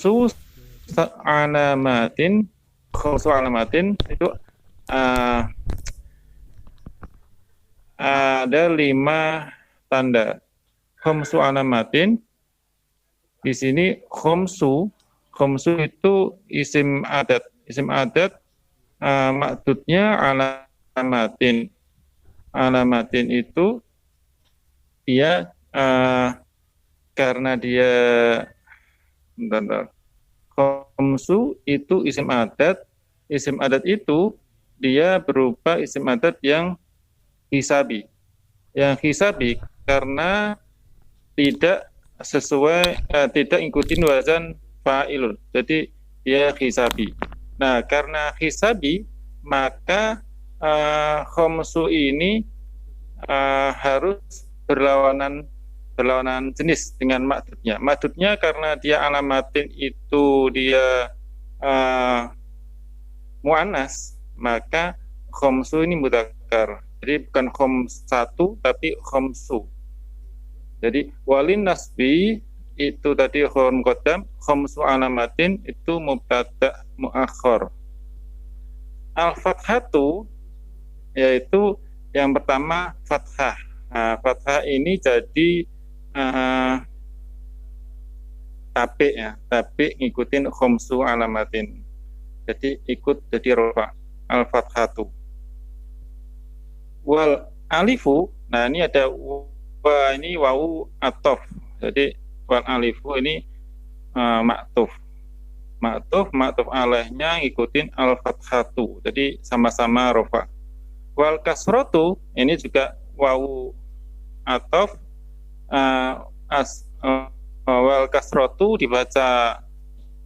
khomsu alamatin, khomsu alamatin itu ada 5 tanda. Khomsu alamatin di sini khomsu itu isim adat. Isim adat maksudnya alamatin. Alamatin itu dia karena dia khomsu itu isim adat. Isim adat itu dia berupa isim adat yang hisabi. Yang hisabi karena tidak sesuai, tidak ikutin wazan fa'ilun. Jadi dia hisabi. Nah, karena hisabi maka khomsu ini harus berlawanan jenis dengan maksudnya. Maksudnya karena dia alamatin itu dia mu'annas, maka khomsu ini mudzakkar. Jadi bukan khomsatu tapi khomsu. Jadi walin nasbi itu tadi khabar muqaddam, khomsu alamatin itu mubtada muakhar. Al-fathatu yaitu yang pertama fathah. Nah, fathah ini jadi tabi ya, tabi ngikutin khomsu alamatin. Jadi ikut jadi rofa al-fathatu. Wal alifu, nah ini ada ini wawu atof. Jadi wal alifu ini maktuf alaihnya ngikutin al-fathatu. Jadi sama-sama rofa. Wal kasrotu ini juga wawu atof. Wal kasrotu dibaca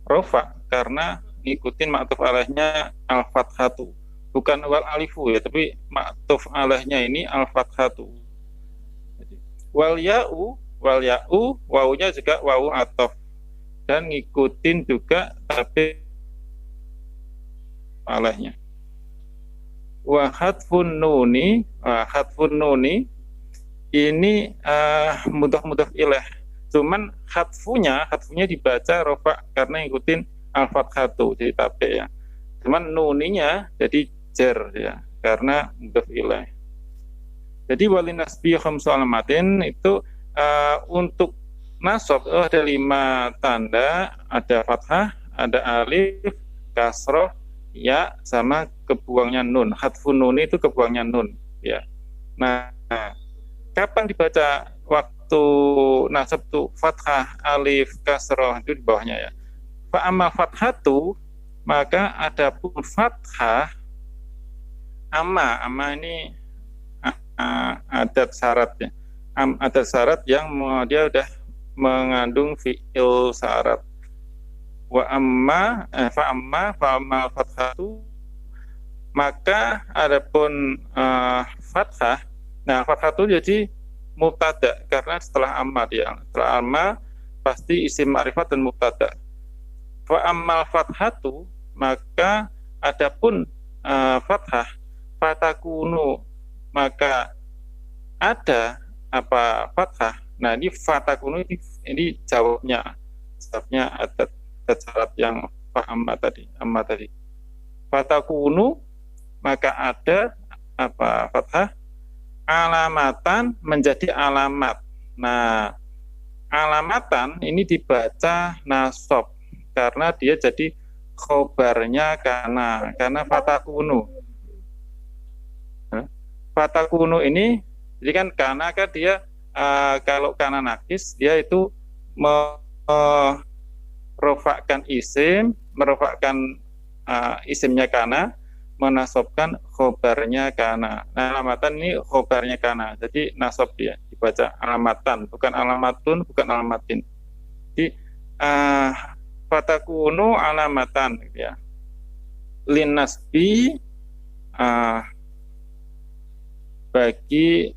rofa karena ngikutin maktuf alaihnya al-fathatu. Bukan wal alifu ya, tapi maktuf alaihnya ini al-fathatu. Wal ya'u, wawunya juga wawu atof dan ngikutin juga tapi alaihnya. Wa hatfun nuni ini mudhaf ilaih. Cuman hatfunya dibaca rofa karena ngikutin al-fathatu, jadi tabi ya. Cuman nuninya jadi jar ya, karena mudhaf ilaih. Jadi walin nasbi khamsu alamatin itu untuk nasab ada 5 tanda, ada fathah, ada alif, kasroh, ya, sama kebuangnya nun. Hatfun nun itu kebuangnya nun ya. Nah, kapan dibaca waktu nasab tuh fathah, alif, kasroh itu di bawahnya ya. Fa amma fathatu, maka adapun fathah amma ini adat syarat ya. Adat syarat yang dia udah mengandung fi'il syarat. Wa amma fa amma fathatu, maka adapun fathah. Nah, fathah itu jadi mubtada karena setelah amma dia. Setelah amma pasti isim ma'rifat dan mubtada. Fa ammal fathatu, maka adapun fathah, fatakunu, maka ada apa fathah. Nah, ini fatakunu ini jawabnya adat syarat yang amma tadi. Fatakunu, maka ada apa fathah, alamatan menjadi alamat. Nah, alamatan ini dibaca nasab karena dia jadi khobarnya karena fatakunu. Fatakunu ini jadi kan karena kan dia kalau kana nakis dia itu merofakkan isim, merofakkan isimnya kana, menasobkan khobarnya kana. Nah, alamatan ini khobarnya kana, jadi nasab dia dibaca alamatan, bukan alamatun, bukan alamatin. Jadi fatakunu alamatan gitu ya. Lin nasbi bagi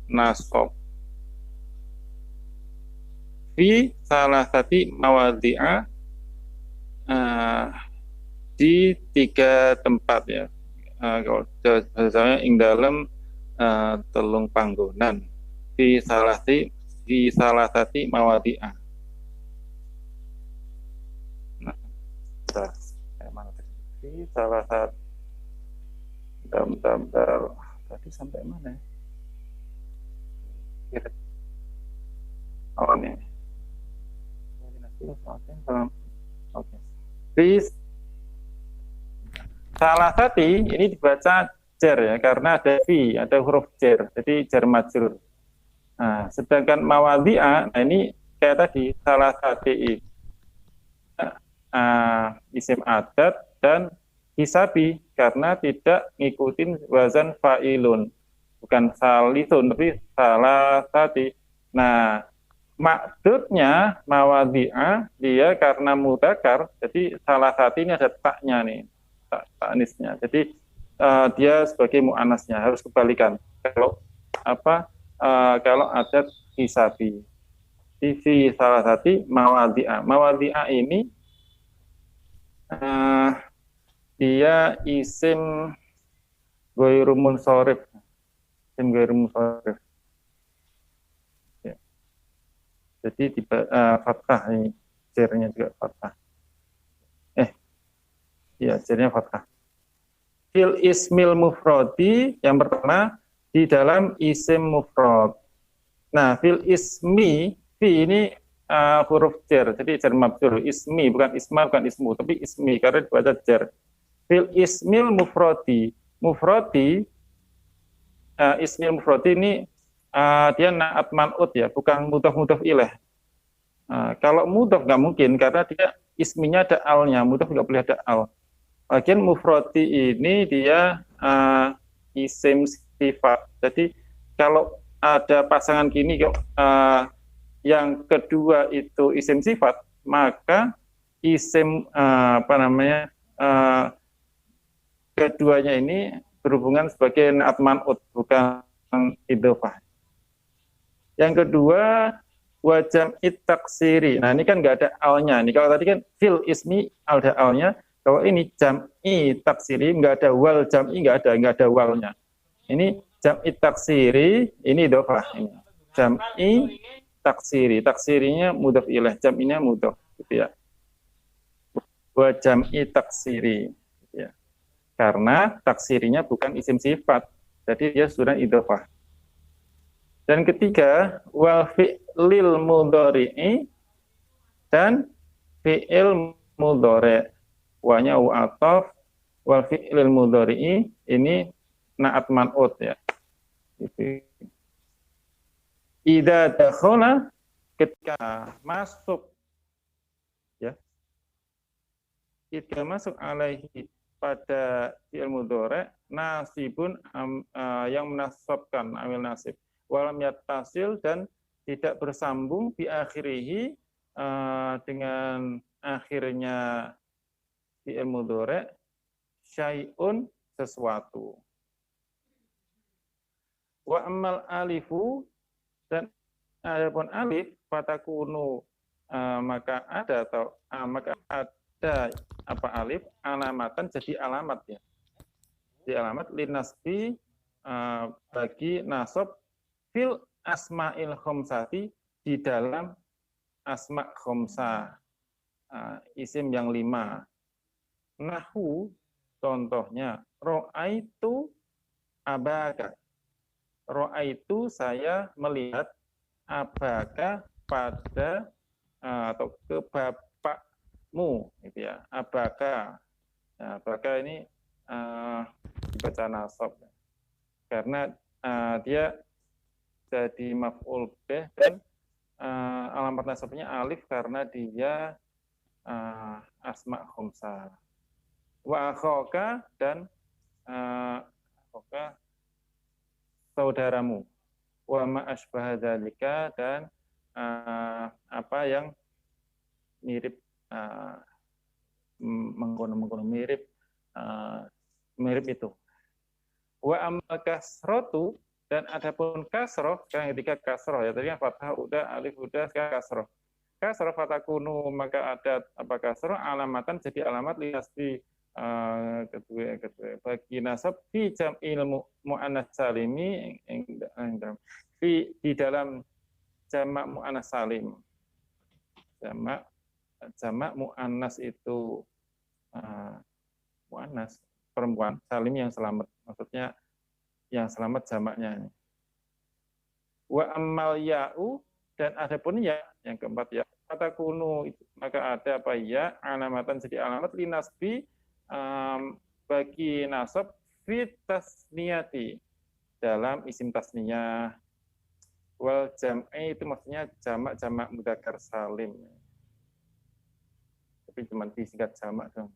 nasab fi salasati mawadhi'a di 3 tempat ya. Kalau misalnya ing dalam telung panggonan fi salasati mawadhi'a. baca mana tadi salah satu bentar. Tadi sampai mana ya? Oh ini. Oke. Please. Salah satu ini dibaca jer ya karena ada fi, ada huruf jer, jadi jar majrur. Nah, sedangkan mawadhi'a, nah ini kayak tadi salah satu isim adat dan hisabi karena tidak ngikutin wazan fa'ilun, bukan salisun tapi salah satu. Nah, maksudnya mawadhi'a dia karena mudzakkar, jadi salah satu ini ada taknya nih, tak anisnya. Jadi dia sebagai muannasnya harus kebalikan. Kalau kalau adat hisabi. Di salah satu mawadhi'a. Mawadhi'a ini dia isim ghairu munsharif. Isim ghairu munsharif. Ya. Jadi fathah ini, jernya juga fathah. Ya, jernya fathah. Fil ismil mufradi yang pertama di dalam isim mufrad. Nah, fil ismi, fi ini huruf jar, jadi jar mabdul. Ismi bukan isma, bukan ismu, tapi ismi karena dibaca jar. Fil ismil mufradi, ismil mufradi ini dia na'at man'ut ya, bukan mudhaf ilaih. Kalau mudhaf nggak mungkin karena dia isminya ada alnya, mudhaf nggak boleh ada al. Bagian mufradi ini dia isim sifat. Jadi kalau ada pasangan gini yang kedua itu isim sifat, maka isim keduanya ini berhubungan sebagai na'at man'ut, bukan idhofah. Yang kedua wajam taksiri. Nah, ini kan nggak ada alnya. Nih kalau tadi kan fil ismi ada alnya. Kalau ini jam'i taksiri nggak ada wal, jam'i nggak ada walnya. Ini jam'i taksiri, ini idhofah ini. Jam'i taksiri, taksirinya mudhaf ilaih, jam'inya mudhaf gitu ya. Wa jam'i taksiri gitu ya. Karena taksirinya bukan isim sifat. Jadi dia sudah idhofah. Dan ketiga, wal fi'lil mudhari'i dan fi'il mudhari'. Wanya wa'atof wal fi'lil mudhari'i ini na'at man'ut ya. Itu. Idza dakhala ketika masuk ya. Ketika masuk alaihi pada fi'il mudhari' nasibun yang menasabkan amil nasib. Walam yattasil dan tidak bersambung bi akhirihi dengan akhirnya fi'il mudhari' syai'un sesuatu. Wa ammal alifu dan adapun alif fatakunu maka ada apa alif alamatan jadi alamat ya. Jadi alamat linasbi bagi nasab fil asma'il khamsati di dalam asma' khamsah isim yang 5. Nahu contohnya ro'aitu abaka. Ro'aitu saya melihat abaka pada atau ke bapakmu gitu ya. Abaka. Nah, abaka ini dibaca nasab karena dia jadi maf'ul bih dan alamat nasabnya alif karena dia asma' khamsah. Wa akhaka dan akhaka saudaramu. Wa ma asbaha dzalika dan apa yang mirip mengkono mirip itu. Wa amal kasratu dan adapun kasroh, yang ketiga kasroh ya, tadi kan fathah udah, alif udah, sekarang kasroh. Kasroh fatakunu maka ada apa kasroh alamatan jadi alamat linasbi kedua bagi nasab fi jam'il mu'annas salimi di dalam jamak mu'annas salim. Jamak mu'annas itu muannas perempuan, salim yang selamat. Maksudnya yang selamat jamaknya ini. Wa ammal ya'u, dan ada pun ya yang keempat ya kata kunu, maka ada apa ya alamatan jadi alamat linasbi, bagi nasab fit tasniyati, dalam isim tasniyah, wal jam'i itu maksudnya jamak mudzakkar salim, tapi cuma disingkat jamak dong.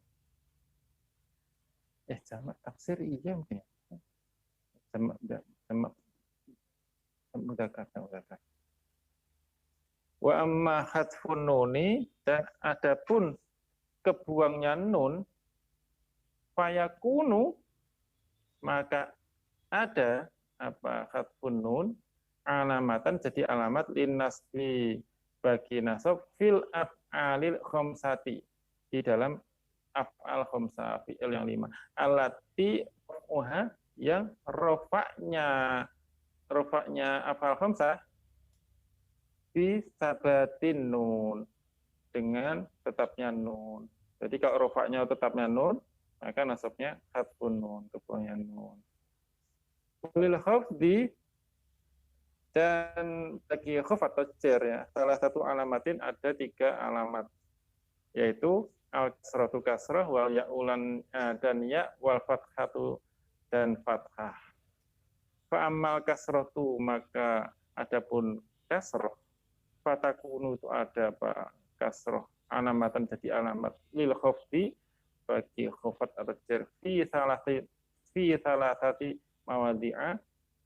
Jamak taksir iya mungkin jamak mudzakkar. Wa amma hadfun nuni, dan adapun kebuangnya nun, fayakunu, maka ada apa hadfun nun alamatan jadi alamat linnasbi bagi nasab fil af'alil khamsati, di dalam af'al khamsah fi'il yang 5 alati yang rofaknya af'al khamsah bi sabatin nun, dengan tetapnya nun. Jadi kalau rofaknya tetapnya nun, maka nasabnya hadfun nun, kebuangnya nun. Lil khafdi, dan bagi khaf atau jar ya, salah satu alamatin ada 3 alamat, yaitu al-kasratu kasrah, wal ya'ulan dan ya, wal fathatu dan fathah. Fa ammal kasratu, maka adapun kasrah, fatakunu itu ada apa kasroh alamatan jadi alamat lil khafdi bagi khafat atau jar fi salasati mawadhi'a,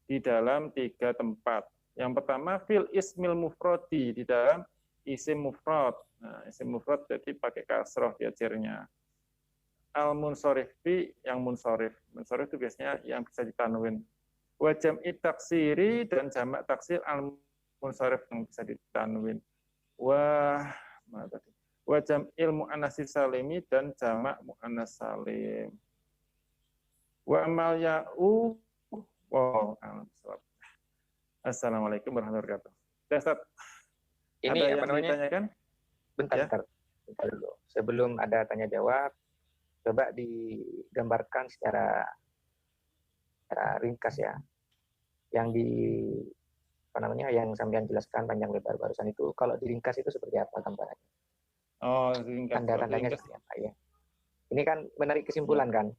di dalam 3 tempat. Yang pertama fil ismil mufradi, di dalam isim mufrad. Nah, isim mufrad jadi pakai kasroh dia jarnya. Al munsharif fi, yang munsharif itu biasanya yang bisa ditanwin. Wa jam'i taksiri, dan jamak taksir al munsharif yang bisa ditanwin. Mana tadi? Wa jam'il muannats salimi, dan jamak muannas salim. Wa amal ya'u. Assalamualaikum warahmatullahi wabarakatuh. Ustaz, ini ada apa yang namanya? ditanyakan? Bentar dulu. Sebelum ada tanya jawab, coba digambarkan secara ringkas ya. Yang yang sampean jelaskan panjang lebar barusan itu, kalau diringkas itu seperti apa gambarannya? Oh, ringkas. Tanda-tandanya seperti apa ya? Ini kan menarik kesimpulan kan?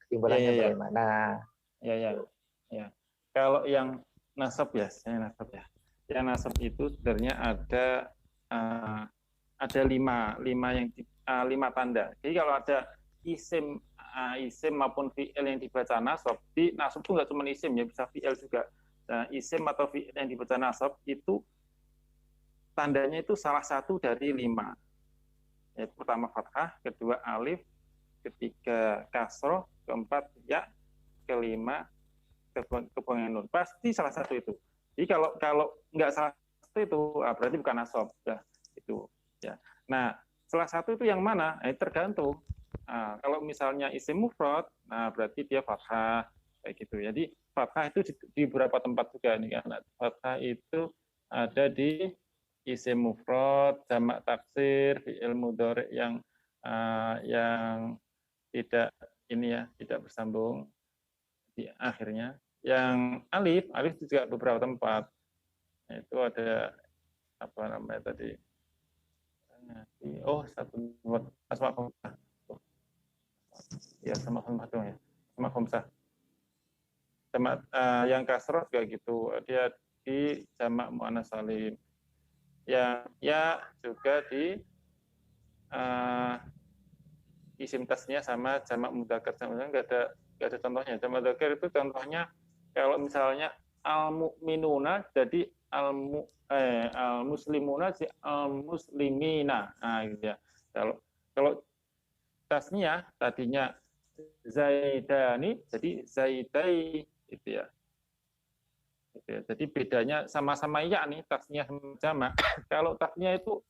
Kesimpulannya bagaimana? Ya. Kalau yang nasab ya, Yang nasab itu sebenarnya ada 5 tanda. Jadi kalau ada isim maupun fi'il yang dibaca nasab, di nasab itu nggak cuma isim ya, bisa fi'il juga. Nah, isim atau fi'il yang dibaca nasab itu tandanya itu salah satu dari 5. Yaitu pertama fathah, kedua alif, ketiga kasroh, keempat ya, kelima kebuangan nun. Pasti salah satu itu. Jadi kalau nggak salah satu itu, berarti bukan nasab. Ya, itu. Ya. Nah, salah satu itu yang mana? Tergantung. Kalau misalnya isim mufrad, berarti dia fathah kayak gitu. Jadi fathah itu di beberapa tempat juga nih kan. Fathah itu ada di isim mufrad, jamak taksir, fi'il mudhari yang tidak tidak bersambung di akhirnya. Yang alif itu juga beberapa tempat. Itu ada apa namanya tadi? Satu buat asma khamsah. Ya, sama khamsah dong ya. Sama khamsah. Jamak yang kasroh juga gitu. Dia di jamak muannas salim. Ya juga di isim tasnya sama jamak mudzakkar, sama nggak ada contohnya. Jamak mudzakkar itu contohnya kalau misalnya al-mu'minuna jadi al-muslimuna si al-muslimina. Nah, gitu ya. Kalau tasnya tadinya zaidani jadi zaidai gitu ya. Gitu ya. Jadi bedanya sama-sama ya nih tasnya sama jamak. Kalau tasnya itu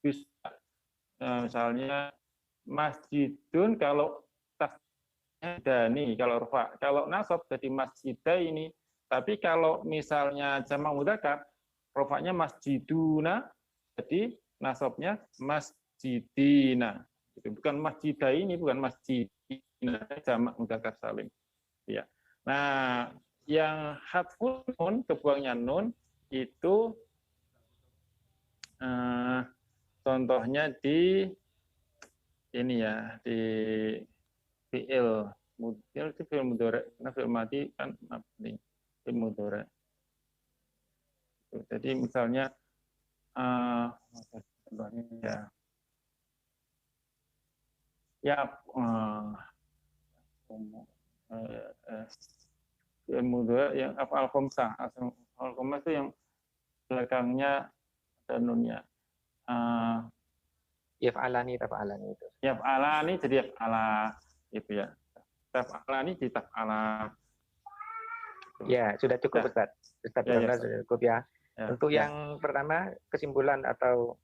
bisa misalnya masjidun, kalau dani kalau rufa, kalau nasab jadi masjidah ini. Tapi kalau misalnya jamak mudzakkar, rufanya masjiduna, jadi nasabnya masjid masjidina. Itu bukan masjidah, ini bukan masjidina, jamak mudzakkar salim. Ya. Nah, yang hadfun nun, kebuangnya nun itu contohnya di ini ya, di fi'il mudhari, itu fi'il mudhari, karena fi'il madi kan mabni, fi'il mudhari. Jadi misalnya ya fi'il mudhari yang af'al khamsah, af'al khamsah itu yang belakangnya ada nunnya. Yaf'alani, taf'alani itu. Yaf'alani jadi yaf'ala gitu ya. Taf'alani jadi taf'ala. Ya, sudah cukup Ustaz. Ustaz Ya, sudah cukup ya. Untuk yang pertama, kesimpulan atau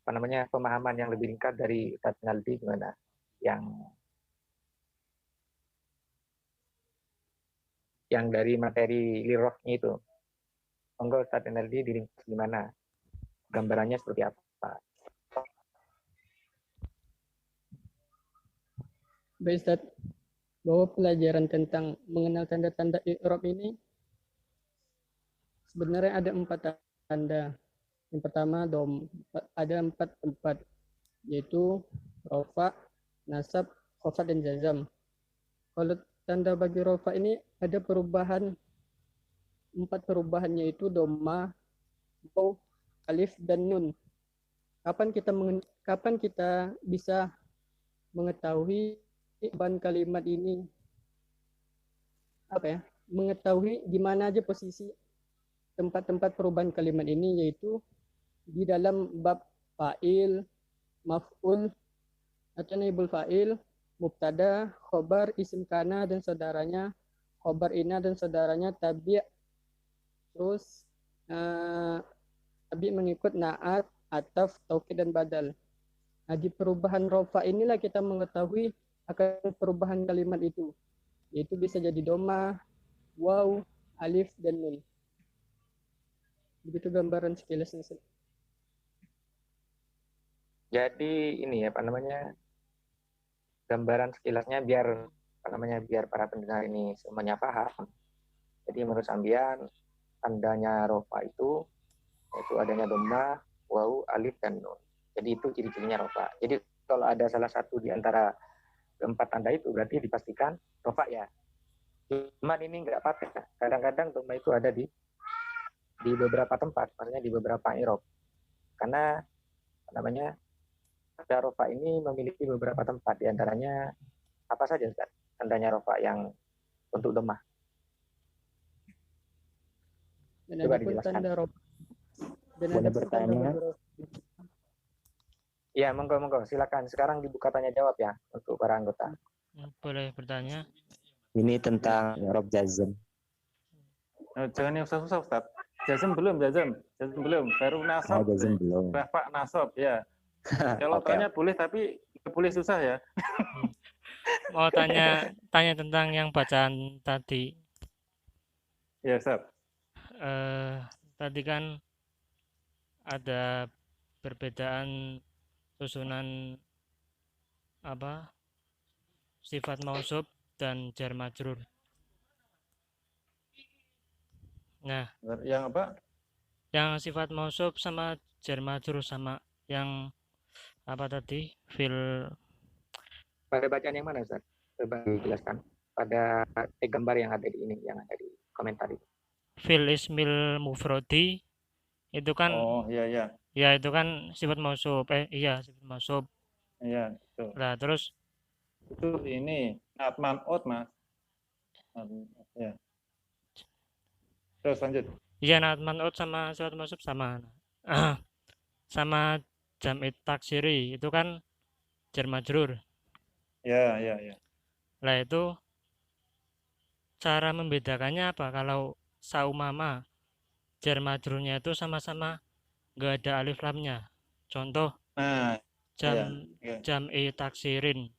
apa namanya pemahaman yang lebih ringkas dari Ustaz Naldi gimana? Yang dari materi lirohnya itu. Monggo Ustaz Naldi diringkas gimana? Gambarannya seperti apa? Baik Ustaz, bahwa pelajaran tentang mengenal tanda-tanda i'rab ini sebenarnya ada 4 tanda. Yang pertama ada 4 tempat, yaitu rofa, nasab, khafad, dan jazam. Kalau tanda bagi rofa ini ada perubahan, 4 perubahan, yaitu dhamma, waw, alif, dan nun. Kapan kita bisa mengetahui perubahan kalimat ini, mengetahui di mana aja posisi tempat-tempat perubahan kalimat ini, yaitu di dalam bab fa'il, maf'ul atau naibul fa'il, mubtada, khobar, isim kana dan saudaranya, khobar ina dan saudaranya, tabi', terus tabi' mengikut na'at, ataf, taukid, dan badal. Nah, di perubahan rofa inilah kita mengetahui akan perubahan kalimat itu, yaitu bisa jadi dhamma, waw, alif, dan nun. Begitu gambaran sekilasnya. Jadi ini ya, gambaran sekilasnya biar para pendengar ini semuanya paham. Jadi menurut Sambian, tandanya rofa itu yaitu adanya dhamma, waw, alif, dan nun. Jadi itu ciri-cirinya rofa. Jadi kalau ada salah satu di antara keempat tanda itu berarti dipastikan rofa ya. Cuman ini nggak paten. Kadang-kadang dhamma itu ada di beberapa tempat, maksudnya di beberapa i'rab. Karena tanda rofa ini memiliki beberapa tempat, di antaranya apa saja Ustaz? Tandanya rofa yang untuk dhamma. Dan ada pun tanda rofa. Dan ada pun tanda rofa. Ya, monggo, silakan. Sekarang dibuka tanya jawab ya untuk para anggota. Boleh bertanya? Ini tentang i'rab jazm. Jangan yang susah Ustaz. Jazm belum. Baru nasab. Jazm belum. Rafa, nasab ya. Kalau tanya boleh, tapi boleh susah ya. Mau tanya tentang yang bacaan tadi. Ya, Ustaz. Tadi kan ada perbedaan susunan sifat mausuf dan jar majrur. Nah, yang apa? Yang sifat mausuf sama jar majrur sama yang apa tadi? Pada bacaan yang mana Ustaz? Coba dijelaskan. Pada gambar yang ada di ini, yang ada di komentar itu. Fil ismil mufrodi itu kan. Oh, iya. Ya, itu kan sifat mausuf. Sifat mausuf. Iya, betul. Nah, terus itu ini na'at man'ut, Mas. Ya. Terus lanjut. Iya, na'at man'ut sama sifat mausuf sama. Sama jam'i taksiri itu kan jar majrur. Ya. Lah itu cara membedakannya apa? Kalau saumama jar majrurnya itu sama-sama nggak ada alif lamnya. Contoh jam'i taksirin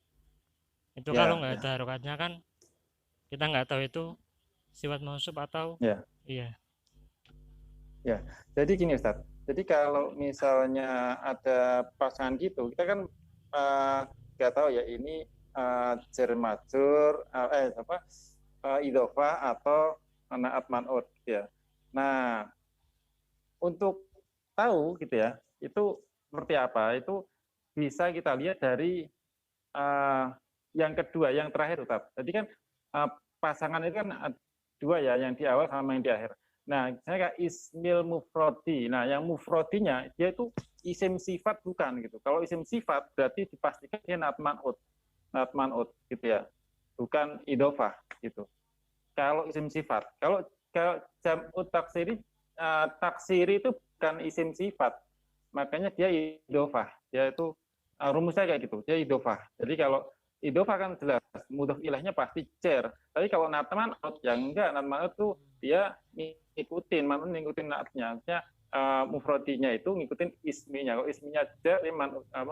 itu kalau nggak ada harokatnya kan kita nggak tahu itu sifat mausuf atau iya. Ya, jadi gini Ustaz. Jadi kalau misalnya ada pasangan gitu, kita kan nggak tahu ya ini jar majrur, idhofah atau naat man'ut gitu ya. Nah, untuk tahu gitu ya, itu seperti apa? Itu bisa kita lihat dari yang kedua, yang terakhir, Ustaz. Jadi kan pasangan itu kan dua ya, yang di awal sama yang di akhir. Nah, saya kayak ismil mufrodi. Nah, yang mufrodinya dia itu isim sifat bukan gitu. Kalau isim sifat berarti dipastikan dia naat man'ut gitu ya. Bukan idhofah gitu. Kalau isim sifat, kalau jam'ut taksiri itu bukan isim sifat. Makanya dia idhofah. Dia itu rumusnya kayak gitu. Dia idhofah. Jadi kalau idhofah kan jelas mudhof ilahnya pasti jar. Tapi kalau naat man'ut yang enggak, naat man'ut tuh dia ngikutin naatnya. Artinya mufrodinya itu ngikutin isminya. Kalau isminya jar,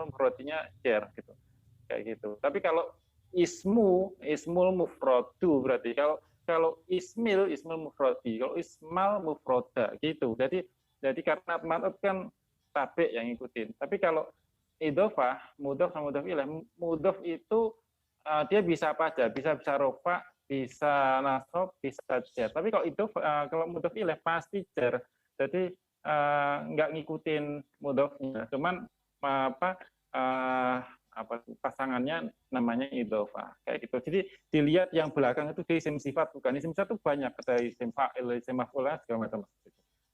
mufrodinya jar gitu. Kayak gitu. Tapi kalau ismul mufrodu berarti kalau ismil mufrodi, kalau ismal mufroda gitu. Jadi karena man'ut kan tabe yang ngikutin. Tapi kalau idhofah, mudhof sama mudhof ilaih, mudhof itu dia bisa apa aja, bisa rofa, bisa nasab, bisa jar. Tapi kalau kalau mudhof ilaih pasti jar. Jadi nggak ngikutin mudhofnya. Cuman pasangannya namanya idhofah kayak gitu. Jadi dilihat yang belakang itu dia isim sifat, bukan isim sifat itu banyak, ada isim fa'il, isim maf'ul, segala macam.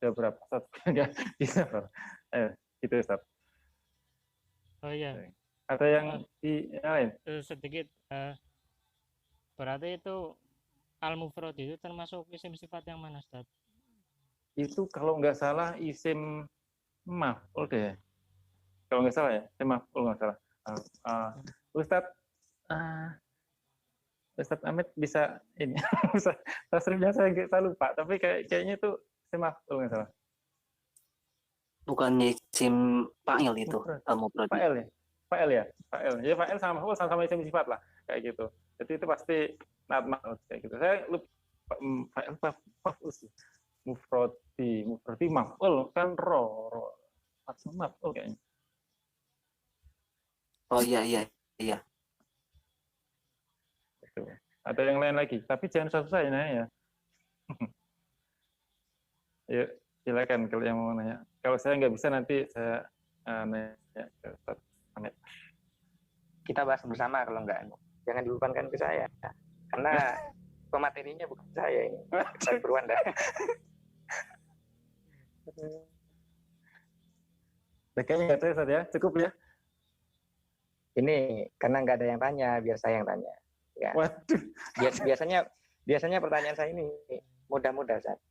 Ada berapa satu enggak bisa. Gitu Ustaz. Oh iya, Ada yang di lain? sedikit berarti itu al-mufrad itu termasuk isim sifat yang mana, Ustaz? Itu kalau nggak salah isim maf'ul deh. Kalau nggak salah ya, isim maf'ul nggak salah. Ustadz Ahmed bisa ini, tasrifnya saya lupa, tapi kayaknya itu isim maf'ul nggak salah. Bukannya isim fa'il itu, al-mufrad. Fa'il ya. Ya fa'il sama maf'ul sama isim sifat lah, kayak gitu. Jadi itu pasti naat man'ut kayak gitu. Saya lupa fa'il maf'ul sih. Mufrodi maf'ul kan maf'ul kayaknya. Oh iya. Gitu. Ada yang lain lagi, tapi jangan susah ya nanya ya. Yuk, silakan kalau yang mau nanya. Kalau saya nggak bisa nanti saya nanya ke Ustaz Ahmed. Kita bahas bersama kalau enggak. Jangan dibebankan ke saya. Karena pematerinya bukan saya ini. Saya Purwanda. Kayaknya nggak tahu Ustaz ya, cukup ya. Ini karena nggak ada yang tanya, biar saya yang tanya. Ya. Waduh. Biasanya pertanyaan saya ini mudah-mudah, Ustaz.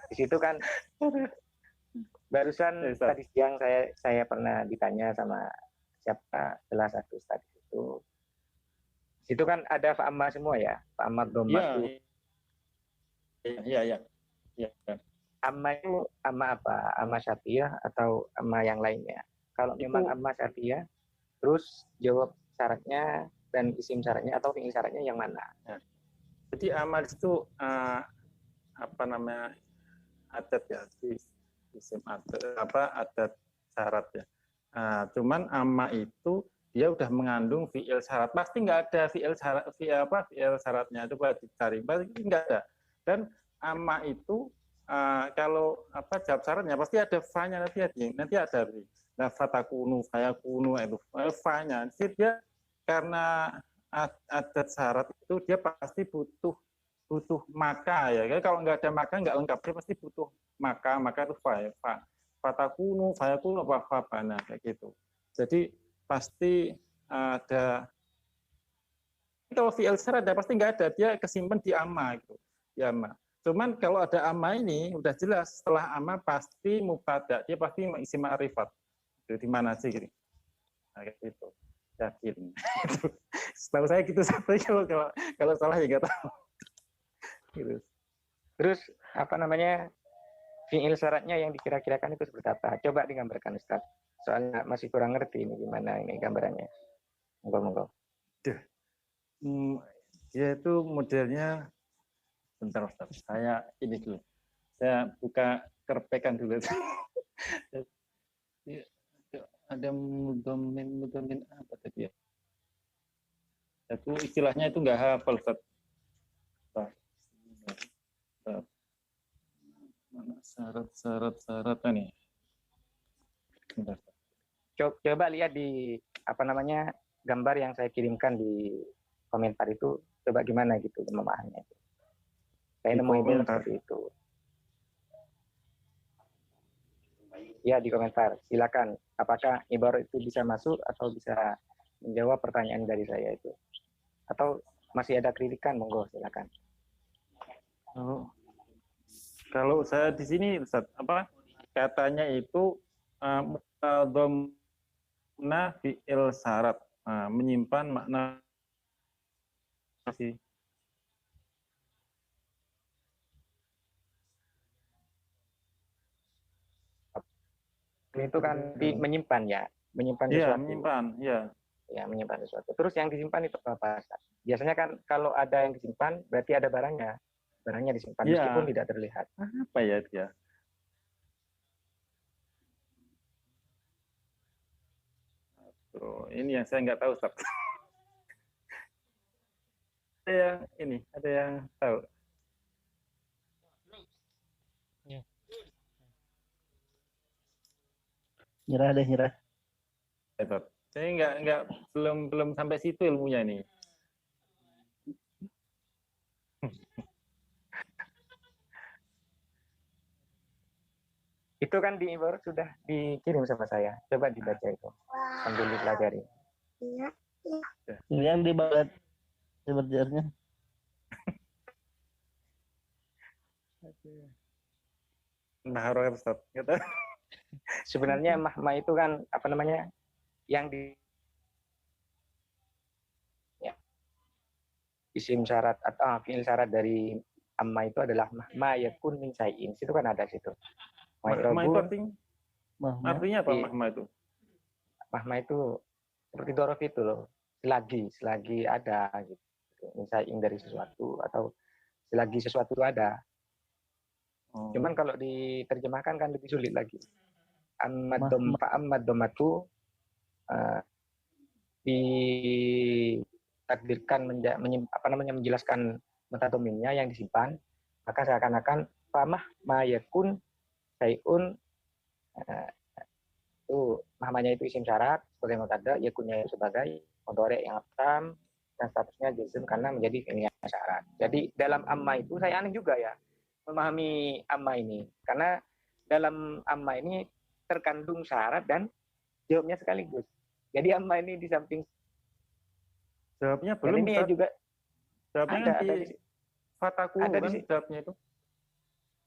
Di situ kan barusan tadi siang saya pernah ditanya sama siapa salah satu Ustaz itu. Situ kan ada fa'amma semua ya, fa'amma dhamma itu. Iya. Amma itu amma apa? Amma syartiyah atau amma yang lainnya? Kalau memang amma syartiyah, terus jawab syaratnya dan isim syaratnya atau fi'il syaratnya yang mana? Ya. Jadi amma itu adat ya, isim adat syarat ya. Cuman amma itu dia udah mengandung fi'il syarat. Pasti nggak ada fi'il syaratnya, coba dicari. Pasti nggak ada. Dan amma itu kalau jawab syaratnya pasti ada fa-nya nanti ada nah fatakunu fayakunu itu fa-nya. Jadi dia karena adat syarat itu dia pasti butuh maka ya. Kalau nggak ada maka nggak lengkap, dia pasti butuh maka itu fa. Fatakunu fayakunu fa bana kayak gitu. Jadi pasti ada. Kalau fi'il syarat pasti nggak ada, dia kesimpan di amma gitu. Di amma. Cuman kalau ada amma ini udah jelas, setelah amma pasti mubtada, dia pasti isim ma'rifat. Di mana sih gitu. Nah, kayak gitu. Yakin. Setahu saya gitu, sampai kalau salah ya nggak tahu. Gitu. Terus fi'il syaratnya yang dikira-kirakan itu seperti apa? Coba digambarkan Ustaz. Soalnya masih kurang ngerti ini gimana ini gambarannya. Monggo. Dia itu modelnya bentar Ustaz. Saya ini dulu. Saya buka kerpekan dulu. Iya, ada mudomin apa tadi ya? Itu istilahnya itu nggak hafal, Ustaz. Mana syarat nih? Bentar. Coba lihat di apa namanya gambar yang saya kirimkan di komentar itu, coba gimana gitu memahaminya. Saya Di nemu itu komentar. seperti itu. Ya, di komentar. Silakan. Apakah ibarat itu bisa masuk atau bisa menjawab pertanyaan dari saya itu? Atau masih ada kritikan, monggo silakan. Kalau saya di sini, Ustaz, apa katanya itu domna fi'il syarat, menyimpan makna sih. Itu kan menyimpan ya, menyimpan Iya, sesuatu. menyimpan, ya. Ya, menyimpan sesuatu. Terus yang disimpan itu apa? Biasanya kan kalau ada yang disimpan, berarti ada barangnya. Barangnya disimpan, Iya. meskipun tidak terlihat. Apa ya dia? Ini yang saya nggak tahu, Ustaz. Ada yang tahu. Nyerah deh, nyerah. Saya nggak belum sampai situ ilmunya nih. Itu kan di ibarat sudah dikirim sama saya. Coba dibaca itu sambil dipelajari. Ini yang dibalat sebenarnya. Nah, harus Ustaz. Gitu. Sebenarnya mahma itu kan apa namanya? Yang di ya, isim syarat atau fiil syarat dari amma itu adalah mahma yakun min syai'in. Situ kan ada situ. Mahma itu artinya apa Iya. mahma itu? Mahma itu seperti dorof itu loh. Selagi ada gitu. Min syai'in dari sesuatu atau selagi sesuatu itu ada. Oh. Cuman kalau diterjemahkan kan lebih sulit lagi. Ammad domatu ditakdirkan menjelaskan metatominnya yang disimpan, maka seakan-akan famah mayakun sayun itu mahmanya itu isim syarat sebagai mutada, yakunnya itu sebagai mudhari yang tam dan statusnya jazm karena menjadi fi'il syarat. Jadi dalam amma itu saya aneh juga ya memahami amma ini, karena dalam amma ini terkandung syarat dan jawabnya sekaligus. Jadi amma ini di samping jawabnya belum, ini ya juga jawabnya ada, kan di fataku ada kan di, jawabnya itu.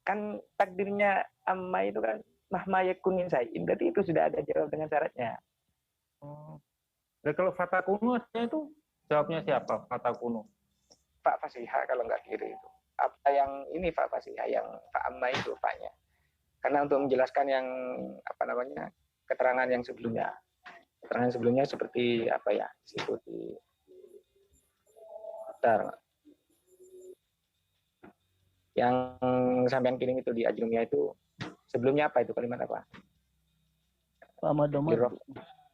Kan takdirnya amma itu kan mahma yakun min syai'in, berarti itu sudah ada jawab dengan syaratnya. Oh. Dan kalau fatakuno itu jawabnya siapa? Fatakuno. Pak Fasiha kalau nggak kiri itu. Apa yang ini Pak Fasiha, yang Pak Amma itu Paknya. Karena untuk menjelaskan yang apa namanya keterangan yang sebelumnya. Keterangan sebelumnya seperti apa ya? Seperti yang sampean kirim itu di Ajrumiyah itu sebelumnya apa itu kalimat apa? Lirof,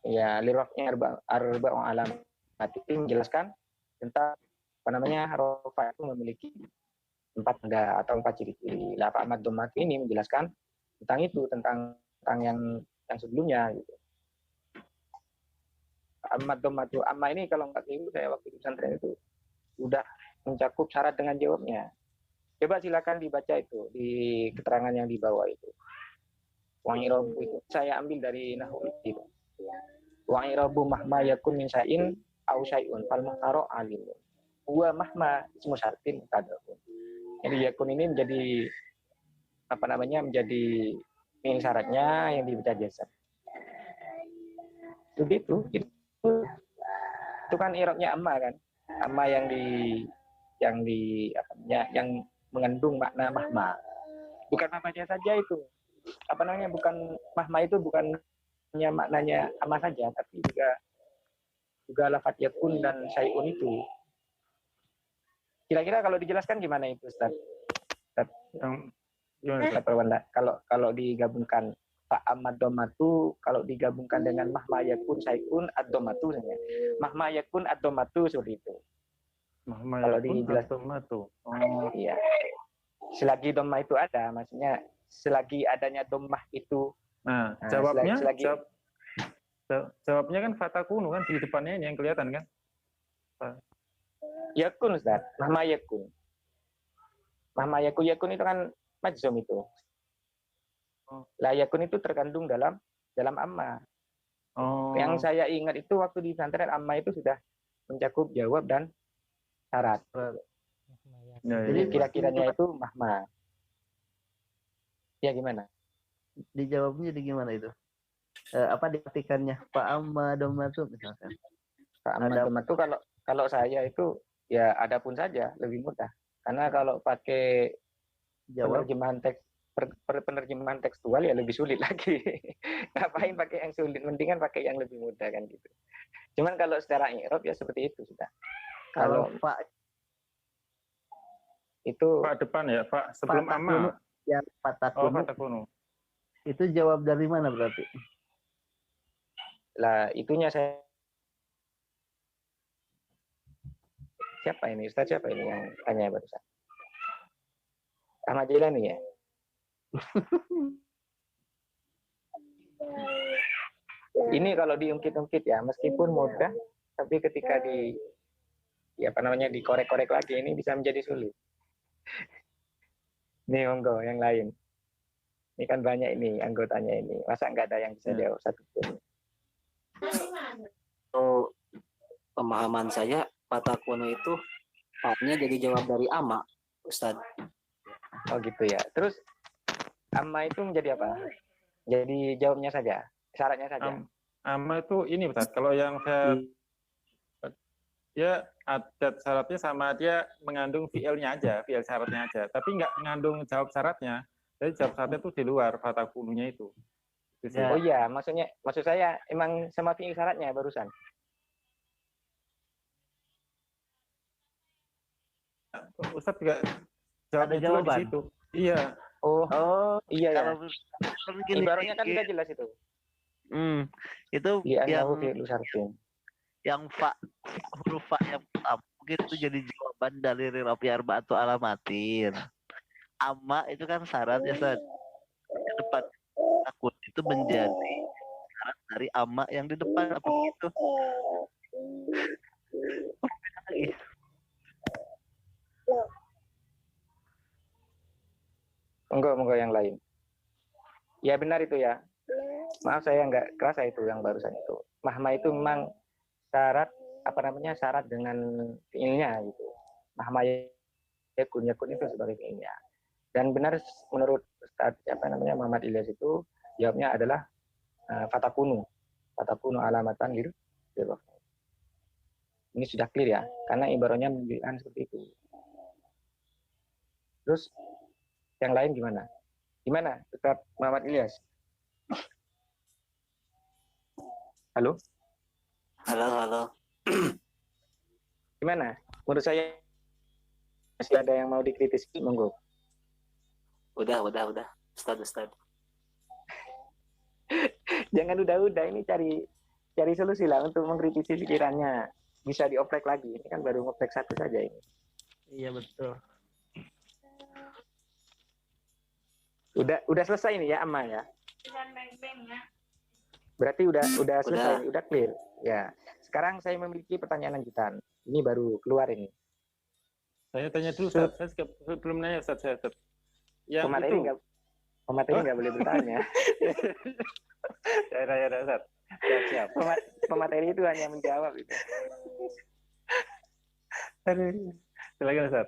ya lirofnya arba alam. Mati menjelaskan tentang apa namanya rofa itu memiliki 4 tanda atau 4 ciri-ciri. Lah Pak Ahmad Domat ini menjelaskan tentang itu, tentang yang sebelumnya gitu. Ahmad Domat itu amma ini kalau nggak keliru saya waktu di pesantren itu udah mencakup syarat dengan jawabnya. Coba silakan dibaca itu di keterangan yang di bawah itu. Wa'irabu itu saya ambil dari nahwu itu. Wa'irabu mahma yakun min syai'in au syai'un fal muhtaro alimun. Wa mahma ismu syartin tadawun. Jadi yakun ini menjadi apa namanya menjadi fi'il syaratnya yang dibaca jazam. Begitu. Itu kan i'rabnya amma kan. Amma yang mengandung makna mahma. Bukan mahmanya saja itu. Apa namanya? Bukan mahma itu bukan hanya maknanya amma saja, tapi juga lafaz yakun dan syai'un itu. Kira-kira kalau dijelaskan gimana itu, Ustaz? Yang Kalau digabungkan Fa amma domatu kalau digabungkan dengan mahma yakun saikun ad-domatu saja. Mahma yakun ad-domatu seperti itu. Kalau dijelas matu. iya. Selagi domah itu ada, maksudnya selagi adanya domah itu. Nah, jawabnya selagi jawabnya kan fatakunu kan di depannya ini yang kelihatan kan? yakun Ustaz, mahma yakun. Mahma yakun itu kan majzum itu. Lah yakun itu terkandung dalam amma. Yang saya ingat itu waktu di pesantren amma itu sudah mencakup jawab dan syarat. Jadi kira-kiranya itu mahma. Ya gimana? Dijawabnya jadi gimana itu? Apa diartikannya? Fa amma domatu misalkan. Fa amma domatu kalau saya itu ya adapun saja lebih mudah. Karena kalau pakai penerjemahan teks penerjemahan tekstual ya lebih sulit lagi. Ngapain pakai yang sulit? Mendingan pakai yang lebih mudah kan gitu. Cuman kalau secara i'rab ya seperti itu sudah. Kalau Pak itu Pak depan ya, Pak sebelum amma. Ya, fatakunu. Fatakunu. Itu jawab dari mana berarti? Lah itunya saya siapa ini? Ustaz siapa ini yang tanya barusan? Ahmad Jailani ya? Ini kalau diungkit-ungkit ya, meskipun mudah, tapi ketika dikorek-korek lagi ini bisa menjadi sulit. Nih monggo yang lain. Ini kan banyak ini anggotanya ini. Masa nggak ada yang bisa jawab satu pun? Pemahaman saya fatakunu itu haknya jadi jawab dari amma, Ustaz. Oh gitu ya. Terus amma itu menjadi apa? Jadi jawabnya saja, syaratnya saja. Amma itu ini Ustaz, kalau yang saya dia adat syaratnya sama dia mengandung fi'ilnya aja, fi'il syaratnya aja, tapi nggak mengandung jawab syaratnya. Jadi jawab syaratnya itu di luar fatakulunya itu. Oh iya, maksud saya emang sama fi'il syaratnya barusan. Ustaz juga jawabnya jawaban di situ. Iya. Oh iya ya. Kalau ibaratnya kan sudah jelas itu. Itu yang huruf fa yang pertama mungkin itu jadi jawaban dari rafi arba'atu alamatin. Amma itu kan syarat ya Ustaz. Depan takut itu menjadi syarat dari amma yang di depan apa begitu? Monggo yang lain. Ya benar itu ya. Maaf saya nggak kerasa itu yang barusan itu. Mahma itu memang syarat syarat dengan fiilnya gitu. Mahma yakun itu sebagai fiilnya. Dan benar menurut Ustaz Muhammad Ilyas itu jawabnya adalah fatakunu alamatan lil. Ini sudah clear ya, karena ibaratnya menunjukkan seperti itu. Terus yang lain gimana? Gimana Ustaz Muhammad Ilyas? Halo? Halo. Gimana? Menurut saya masih ada yang mau dikritisi, monggo. Udah. Ustaz. Jangan udah ini cari solusi lah untuk mengkritisi pikirannya. Bisa dioprek lagi. Ini kan baru ngoprek satu saja ini. Iya betul. Udah selesai ini ya amma ya. Berarti udah selesai, udah clear. Ya. Sekarang saya memiliki pertanyaan lanjutan. Ini baru keluar ini. Saya tanya dulu Ustaz. Saya belum nanya Ustaz. Yang pemateri nggak boleh bertanya. Ya Ustaz. Siap. Pemateri itu hanya menjawab itu. Silakan Ustaz.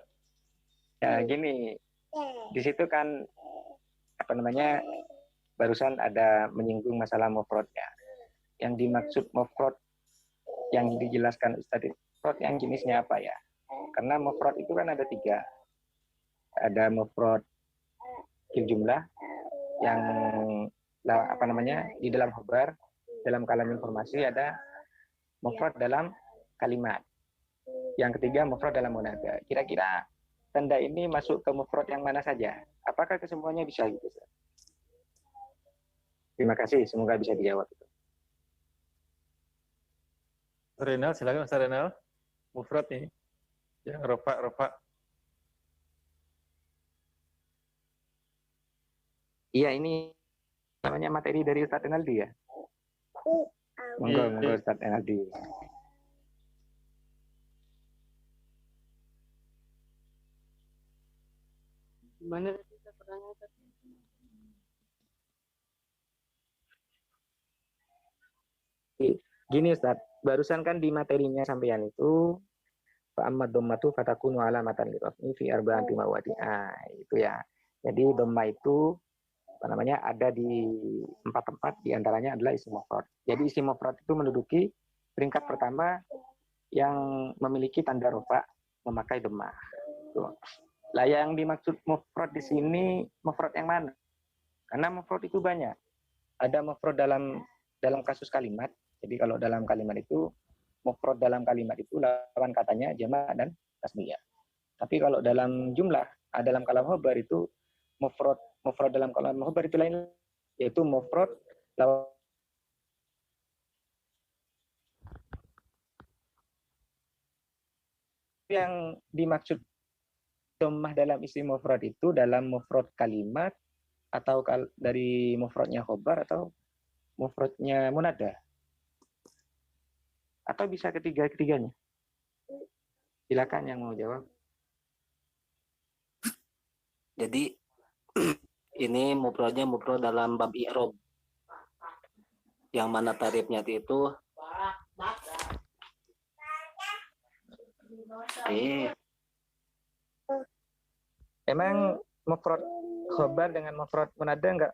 Ya gini, di situ kan barusan ada menyinggung masalah mufradnya. Yang dimaksud mufrad yang dijelaskan Ustaz mufrad yang jenisnya apa ya? Karena mufrad itu kan ada 3. Ada mufrad fil jumlah yang di dalam khabar, dalam kalam informasi, ada mufrad dalam kalimat. Yang ketiga mufrad dalam munada. Kira-kira tanda ini masuk ke mufrad yang mana saja? Apakah kesemuanya bisa gitu? Terima kasih, semoga bisa dijawab. Renal, silakan Mas Renal. Mufrad nih. Yang rofa. Iya, ini namanya materi dari Ustadz Enaldi ya. Monggo Ustadz Enaldi. Gimana kita pertanyaan tadi? Gini Ustadz, barusan kan di materinya sampean itu fa'amad dhammatu fatakunu alamatan liraf'i fi arba'ati mawadi'. Itu ya. Jadi dhamma itu apa namanya ada di 4 tempat, di antaranya adalah isim mufrad. Jadi isim mufrad itu menduduki peringkat pertama yang memiliki tanda rofa memakai dhammah. Lah yang dimaksud mufrad di sini mufrad yang mana? Karena mufrad itu banyak. Ada mufrad dalam kasus kalimat. Jadi kalau dalam kalimat itu mufrad dalam kalimat itu lawan katanya jamak dan tasniyah. Tapi kalau dalam jumlah, dalam kalam khobar itu mufrad dalam kalam khobar itu lain, yaitu mufrad lawan yang dimaksud dhammah dalam isim mufrad itu dalam mufrad kalimat atau dari mufradnya khobar atau mufradnya munada. Atau bisa ketiganya. Silakan yang mau jawab. Jadi ini mufradnya mufrad dalam bab i'rab. Yang mana tarifnya itu Emang mufrad khobar dengan mufrad munada enggak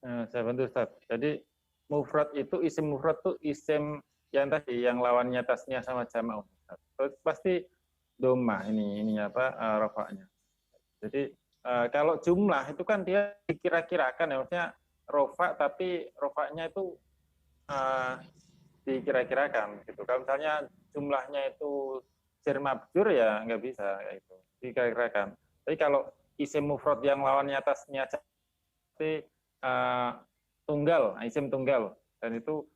Saya bantu Ustaz. Jadi mufrad itu isim mufrad itu isim yang tadi yang lawannya tasnya sama jamak. Terus pasti doma ini apa rofaknya. Jadi kalau jumlah itu kan dia dikira-kirakan ya, maksudnya rofa tapi rofaknya itu dikira-kirakan gitu. Kalau misalnya jumlahnya itu jar mabjur ya nggak bisa kayak itu dikira-kirakan. Tapi kalau isim mufrad yang lawannya tasnya pasti tunggal, isim tunggal, dan itu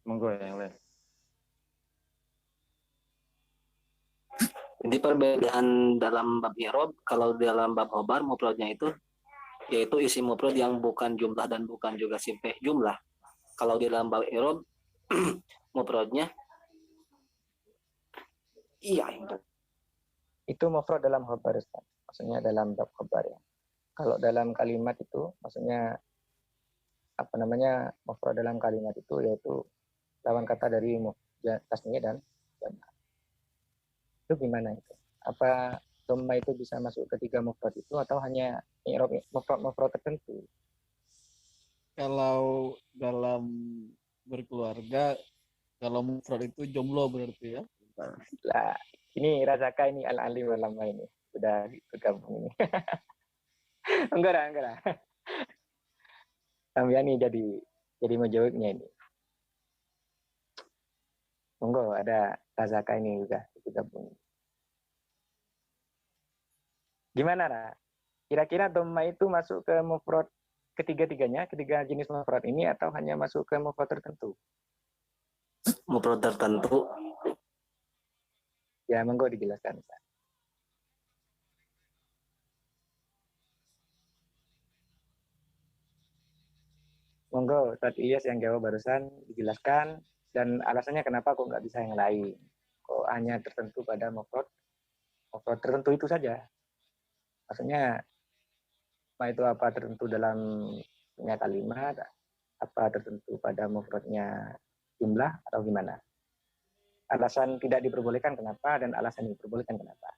monggo yang lain. Jadi perbedaan dalam bab i'rab, kalau dalam bab khobar mufradnya itu yaitu isim mufrad yang bukan jumlah dan bukan juga sifat jumlah. Kalau di dalam bab i'rab mufradnya itu mufrad dalam khobar, Ustaz. Maksudnya dalam bab khobar ya. Kalau dalam kalimat itu maksudnya apa namanya mufrad dalam kalimat itu yaitu lawan kata dari tasniyah dan jamak. Itu gimana itu? Apa dhamma itu bisa masuk ketiga mufrad itu atau hanya i'rab mufrad tertentu? Kalau dalam berkeluarga, kalau mufrad itu jomblo berarti ya. Lah, ini Razaka ini al-alim ulama ini sudah bergabung ini. enggak lah. Sampai ini jadi menjawabnya ini. Monggo ada Razaka ini juga bergabung. Gimana, Ra? Kira-kira dhamma itu masuk ke mufrad ketiga jenis mufrad ini atau hanya masuk ke mufrad tertentu? mufrad tertentu. Ya, monggo dijelaskan, Ustaz. Monggo, Ustaz Ilyas yang jawab barusan dijelaskan dan alasannya kenapa kok nggak bisa yang lain. Kok hanya tertentu pada mufrad tertentu itu saja. Maksudnya apa tertentu dalam kalimat, apa tertentu pada mufradnya jumlah atau gimana? Alasan tidak diperbolehkan kenapa dan alasan diperbolehkan kenapa?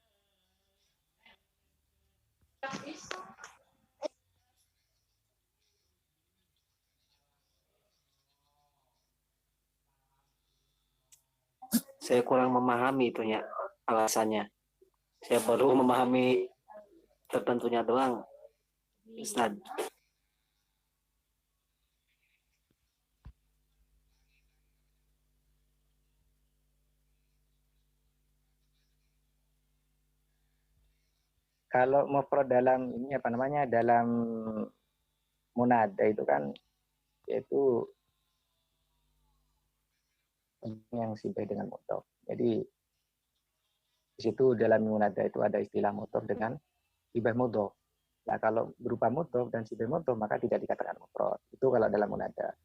Saya kurang memahami itunya alasannya. Saya baru memahami tertentunya doang, Ustaz. Kalau mufrad dalam ini apa namanya dalam munada itu kan yaitu yang sibeh dengan mudhof. Jadi di situ dalam munada itu ada istilah mudhof dengan sibeh mudhof. Nah, kalau berupa mudhof dan sibeh mudhof maka tidak dikatakan mufrad. Itu kalau dalam munada.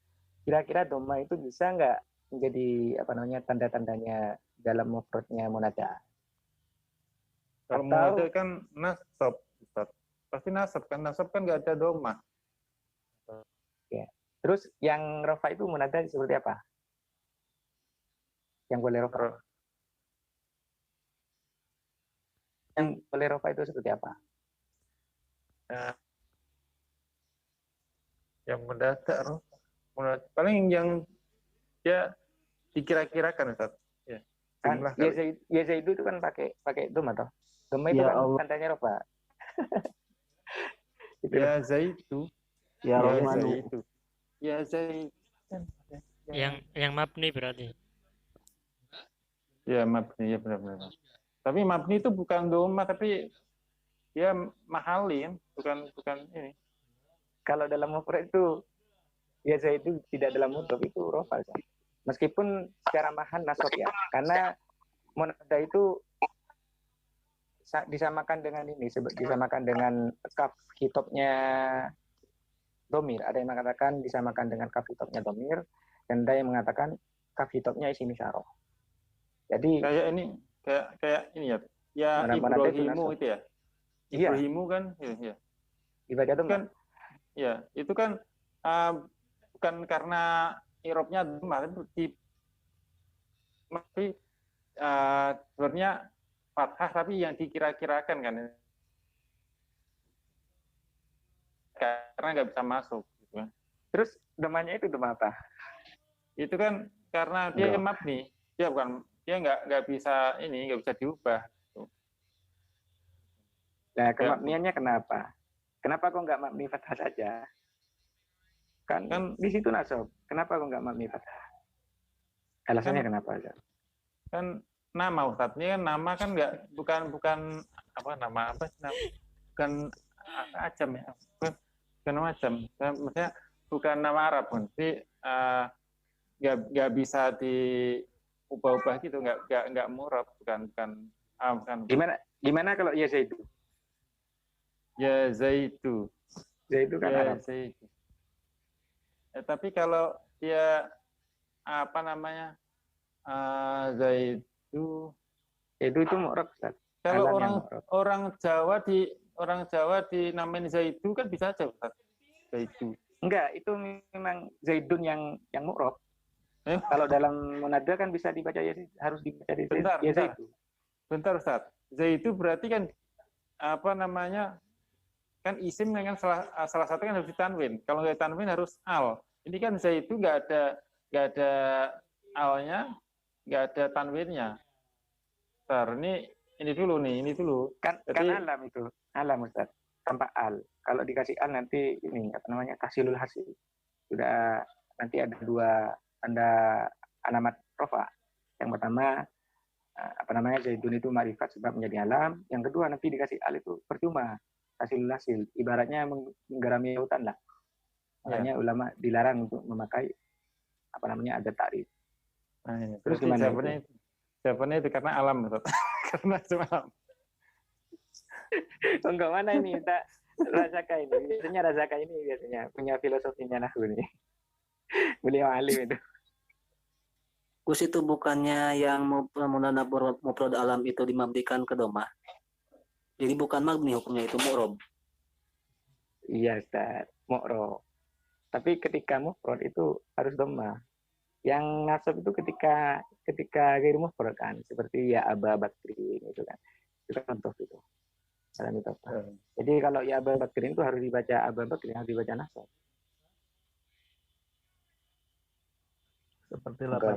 Kira-kira dhamma itu bisa nggak menjadi apa namanya tanda-tandanya dalam mufradnya munada? Kalau munada kan nasab, Ustaz. Pasti nasab kan nggak ada doma. Ya. Terus yang rofa itu munada seperti apa? Yang boleh rofa? Yang boleh rofa itu seperti apa? Nah, yang mendadak rofa. Paling yang ya dikira-kirakan, Ustaz. Ya. Kan ya Zaidu itu kan pakai doma toh. Doma itu Ya kan Allah. tandanya rofa. Ya Zaidu. Ya Ya Rahmanu. Zaidu. Ya Zaidu. Yang mabni berarti. Ya mabni, ya benar-benar. Tapi mabni itu bukan doma, tapi ya mahalin, bukan ini. Kalau dalam mufrad itu ya Zaidu tidak dalam mudhof itu rofa. Meskipun secara mahal nasab ya, karena munada itu disamakan dengan ini, disamakan dengan kaf hitopnya domir. Ada yang mengatakan disamakan dengan kaf hitopnya domir, dan ada yang mengatakan kaf hitopnya isim isyarah. Jadi Kayak ini ya. Ya Munada itu Ibrahimu nasab. itu ya. Iya. Ibrahimu kan, ya. Dibaca Itu doma. kan, ya itu kan bukan karena irobnya doma, tapi sebenarnya fathah tapi yang dikira-kirakan kan, karena nggak bisa masuk. Gitu kan. Terus domanya itu doma apa? Itu kan karena dia Enggak. mabni, dia nggak bisa diubah. Nah, kemabniannya kenapa? Kenapa kok nggak mabni fathah saja? Kan di situ nasab. Kenapa kok nggak mabni fathah? Alasannya kenapa? Kan nama Ustadz, ini kan nama kan bukan apa nama apa bukan ajam ya, bukan nama ajam. Maksudnya bukan nama Arab pun, tapi nggak bisa diubah-ubah gitu, nggak murab, bukan. Gimana kalau ya Zaidu? Ya Zaidu. Zaidu kan ya, Arab. Zaidu. Tapi kalau dia apa namanya Zaidu itu mu'rab, Ustaz. Kalau orang Jawa dinamain Zaidu kan bisa aja, Ustaz. Zaidu. Enggak, itu memang Zaidun yang mu'rab. Kalau dalam munada kan bisa dibaca ya, harus dibaca di ya Zaidu. Bentar, Ustaz. Zaidu berarti kan apa namanya? Kan isim kan salah satu kan harus ditanwin. Kalau nggak ditanwin harus al. Ini kan Zaidu nggak ada alnya, nggak ada tanwinnya. Bentar, ini dulu. Kan alam itu, alam Ustaz, tanpa al. Kalau dikasih al nanti ini apa namanya tahsilul hasil. Sudah nanti ada dua tanda alamat rofa. Yang pertama apa namanya Zaidun itu ma'rifat sebab menjadi alam. Yang kedua nanti dikasih al itu percuma tahsilul hasil. Ibaratnya menggarami lautan lah. Makanya ulama dilarang untuk memakai apa namanya ada ta'rif. Nah, terus gimana jawabannya itu karena alam, Ustaz. Karena cuma alam. Enggak mana ini tak Razaka ini. Biasanya Razaka ini biasanya punya filosofinya nahwu nih. Beliau alim itu. Kus itu bukannya yang munada mufrad alam itu dimabdikan ke doma. Jadi bukan mabni hukumnya itu mu'rob. Iya, Ustaz. Mu'rob. Tapi ketika mufrad itu harus doma. Yang nasab itu ketika ghairu mufrad kan, seperti ya Aba Bakrin itu kan. Itu kan contoh itu. Dalam itu. Jadi kalau ya Aba Bakrin itu harus dibaca Aba Bakrin, harus dibaca nasab. Seperti lapan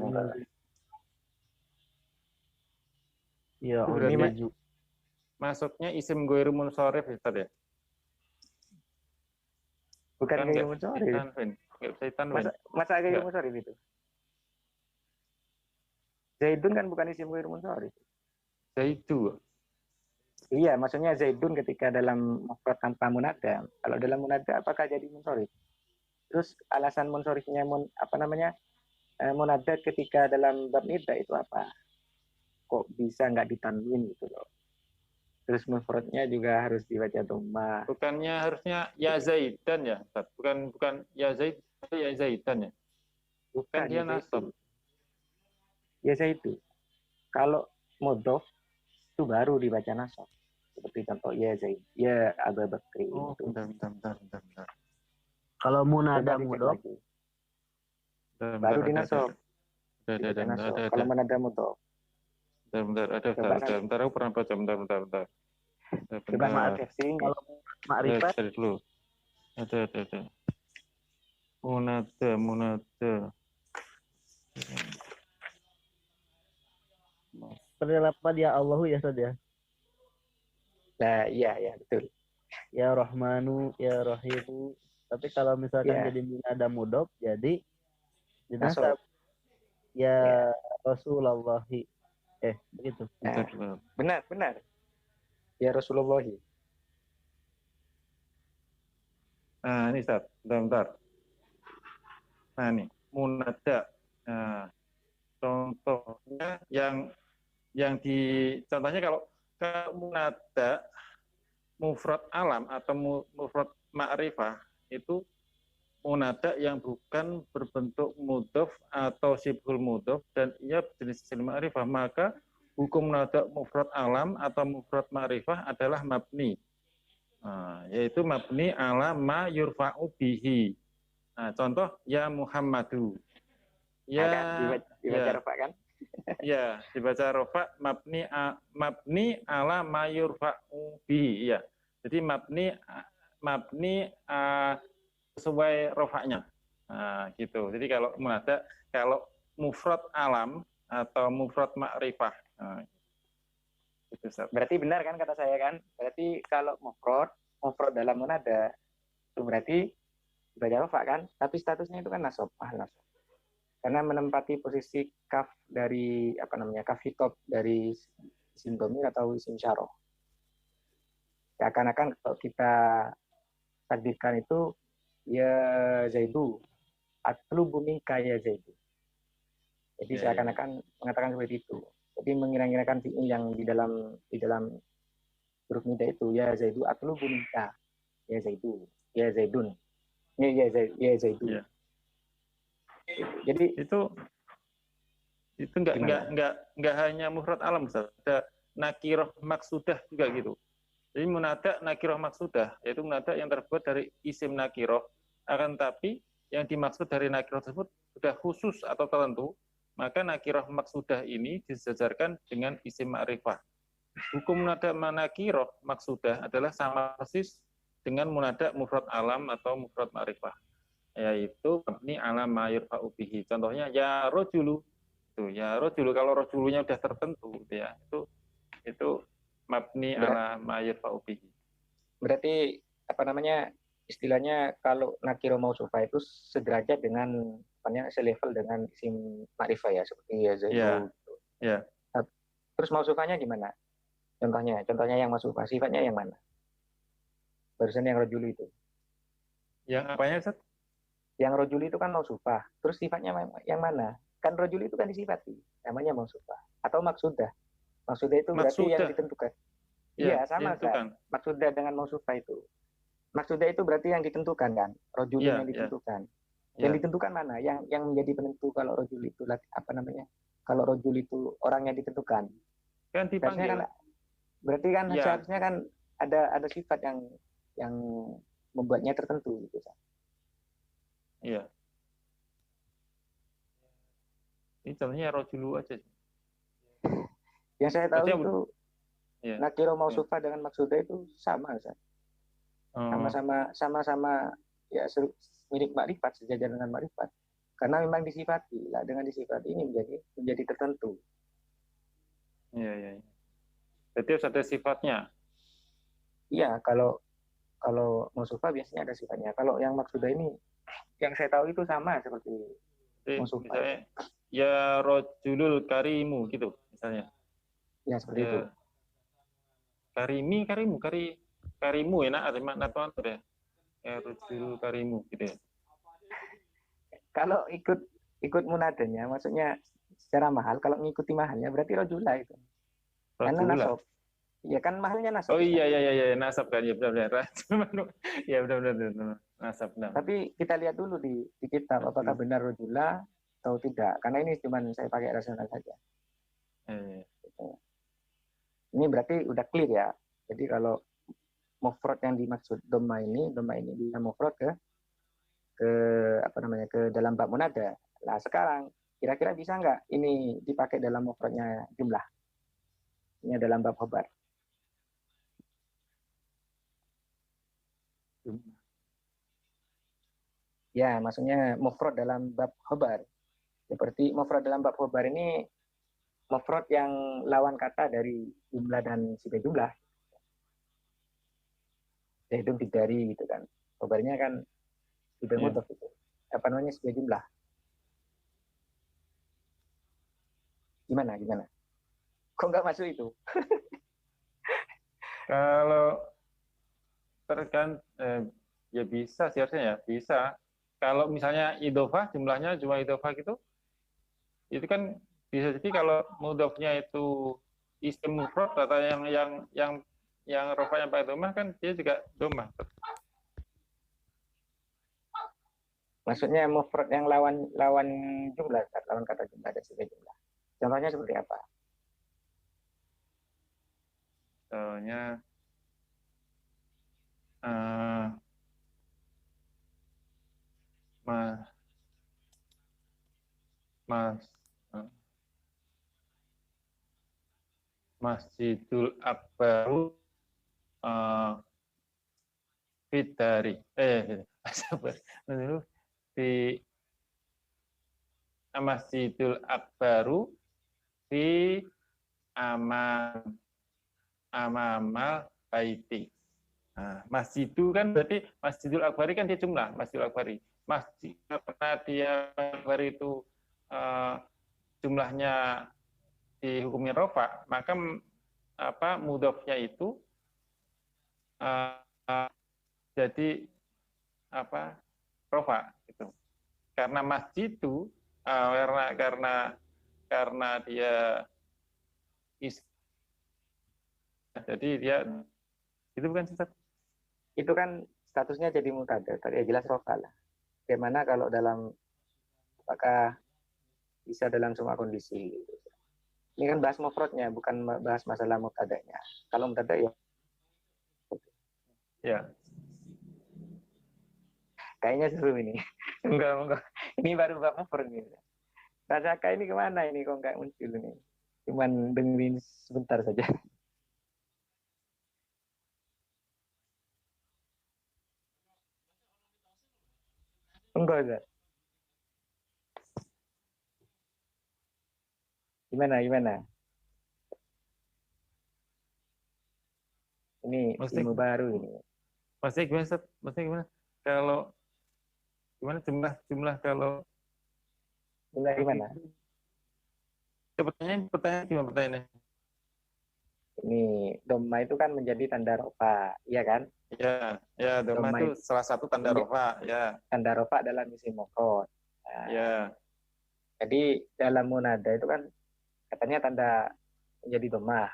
Ya, ini masuknya isim ghairu munsharif, Ustaz ya? Bukan ghairu munsharif. Masa ghairu munsharif itu? Zaidun kan bukan isim ghairu munsharif. Zaidu. Iya, maksudnya Zaidun ketika dalam mufrad tanpa munada. Kalau dalam munada apakah jadi munsorif? Terus alasan munsorifnya munada ketika dalam bab nida itu apa? Kok bisa nggak ditanwin gitu loh? Terus mufradnya juga harus dibaca dhamma. Bukannya harusnya ya Zaidan ya, Ustaz? Bukan ya Zaid, tapi ya Zaidan ya. Bukan Kan dia ya nasab. Zaidu. Ya Zaidu. Kalau mudhof itu baru dibaca nasab. Seperti contoh ya Zaid, ya Abu Bakri. Oh, itu. bentar. Kalau munada Coba dicek mudhof lagi. Bentar, Baru ada, dinasab. Ada, Dibaca nasab. ada. Kalau munada mudhof. Bentar, ada, Coba bentar, aku pernah baca, bentar. Coba Bentar, cek kalau makrifat cari dulu. Ada. Munada. seperti apa dia Allahu ya Ustaz ya. Nah, iya betul. Ya Rahmanu, ya Rahimu. Tapi kalau misalkan Ya. jadi munada mudhof jadi Nasab. dinasab. Ya Ya. Rasulullah. Begitu. Nah, Bentar. benar. Ya Rasulullah. Nah, ini Ustaz, bentar. Nah, ini munada. Nah, contohnya contohnya kalau ke munada mufrad alam atau mufrad ma'rifah itu munada yang bukan berbentuk mudhof atau sibhul mudhof dan ia jenis isim ma'rifah, maka hukum munada mufrad alam atau mufrad ma'rifah adalah mabni. Nah, yaitu mabni ala ma yurfa'u bihi. Nah, contoh ya Muhammadu. Dibaca rafa kan? Ya, dibaca rofa mabni ala ma yurfa'u bihi. Ya. Jadi mabni sesuai rofaknya. Nah, gitu. Jadi kalau mufrad alam atau mufrad ma'rifah. Nah, itu, berarti benar kan kata saya kan? Berarti kalau mufrad dalam munada itu berarti dibaca rafa kan? Tapi statusnya itu kan nasab. Nasab. Karena menempati posisi kaf dari kaf hitop dari isim dhamir atau isim syarah. Seakan-akan kalau kita takdirkan itu ya Zaidu atlubu minka ya Zaidu. Jadi seakan-akan mengatakan seperti itu. Jadi mengira-ngirakan fi'il yang di dalam huruf nida itu ya Zaidu atlubu minka ya Zaidu ya Zaidun ya Zaidu. Ya. Jadi itu enggak hanya mufrad alam, Ustaz. Ada nakiroh maksudah juga gitu. Jadi munada nakiroh maksudah, yaitu munada yang terbuat dari isim nakiroh, akan tapi yang dimaksud dari nakiroh tersebut sudah khusus atau tertentu, maka nakiroh maksudah ini disejajarkan dengan isim ma'rifah. Hukum munada nakiroh maksudah adalah sama persis dengan munada mufrad alam atau mufrad ma'rifah, yaitu mabni ala ma yurfa'u bihi. Contohnya ya rojulu. Tuh, ya rojulu, kalau rojulunya sudah tertentu gitu ya. Itu mabni ala ma yurfa'u bihi. Berarti istilahnya kalau nakiro mausufah itu sederajat dengan selevel dengan isim ma'rifah ya, seperti ya Zaidu. Ya. Terus mausufahnya gimana? Contohnya yang mausufah, sifatnya yang mana? Barusan yang rojulu itu. Yang apanya, Ustaz? Yang rojuli itu kan mausufah. Terus sifatnya yang mana? Kan rojuli itu kan disifati. Namanya mausufah. Atau maksudah. Maksudah itu berarti yang ditentukan. Iya, sama kan. Maksudah dengan mausufah itu. Maksudah itu berarti yang ditentukan kan. Rojuli yang ditentukan. Yang ditentukan mana? Yang menjadi penentu kalau rojuli itu kalau rojuli itu orang yang ditentukan. Kan dipanggil. Berarti kan seharusnya kan ada sifat yang membuatnya tertentu gitu. Iya. Ini contohnya rojulu aja. Yang saya tahu itu nakiro mausufah dengan maksudah itu sama, Ustaz. Sama-sama ya milik makrifat, sejajar dengan makrifat. Karena memang disifati. Lah dengan disifat ini menjadi tertentu. Iya. Jadi harus ada sifatnya. Iya, kalau mausufah biasanya ada sifatnya. Kalau yang maksudah ini yang saya tahu itu sama seperti mausufah. Misalnya ya rojulul karimu gitu misalnya. Ya seperti itu. karimu enak ada makna tuan deh. Rujul karimu gitu ya. Kalau ikut munadanya, maksudnya secara mahal, kalau ngikuti mahalnya berarti rojula itu. Karena Rojula. nasab. Ya kan mahalnya nasab. Oh iya nasab kan ya benar-benar. Ya benar-benar nasab benar. Tapi kita lihat dulu di kitab apakah benar rojula atau tidak. Karena ini cuma saya pakai rasional saja. Gitu. Ini berarti udah clear ya. Jadi kalau mufrad yang dimaksud doma ini bisa mufrad ke apa namanya, ke dalam bab munada. Nah sekarang kira-kira bisa nggak ini dipakai dalam mufradnya jumlah? Ini dalam bab khobar. Ya, maksudnya mufrad dalam bab khobar. Seperti mufrad dalam bab khobar ini mufrad yang lawan kata dari jumlah dan sifat jumlah. Yaitu bidari gitu kan. Khobarnya kan sifat mudhaf itu. Apa namanya, sifat jumlah. Gimana? Kok nggak masuk itu? Kalau ya bisa sih harusnya ya, bisa. Kalau misalnya idofah, jumlahnya cuma idofah gitu, itu kan bisa jadi kalau mudhofnya itu isim mufrad atau yang rofanya pakai domah kan dia juga domah. Maksudnya mufrad yang lawan jumlah, lawan kata jumlah dan sifat jumlah. Contohnya seperti apa? Soalnya Masjidul Akbaru Fitari di Masjidul Akbaru fi amamal baiti. Nah, masjidu kan berarti Masjidul Akbari kan dia jumlah, Masjidul Akbari. Masjid karena dia Akbari itu jumlahnya dihukumnya rofa, maka mudhofnya itu jadi rofa gitu. Karena masjid itu karena dia jadi dia itu bukan sifat. Itu kan statusnya jadi mubtada, ya jelas rofa lah. Bagaimana kalau apakah bisa dalam semua kondisi gitu. Ini kan bahas mufradnya, bukan bahas masalah mubtadanya. Kalau mubtada ya. Kayaknya seru ini. Enggak. Ini baru bab mufrad ini. Rasaka ini kemana ini kok nggak muncul ini? Cuman dengerin sebentar saja. Enggak. Gimana? Ini ilmu baru ini. Maksudnya gimana, Ustaz? Maksudnya gimana? Kalau gimana jumlah kalau Jumlah gimana? Pertanyaan gimana pertanyaannya? Ini doma itu kan menjadi tanda rofa, iya kan? Ya, doma itu salah satu tanda rofa, ya. Tanda rofa dalam isim mufrad. Nah, ya. Jadi dalam munada itu kan katanya tanda menjadi doma.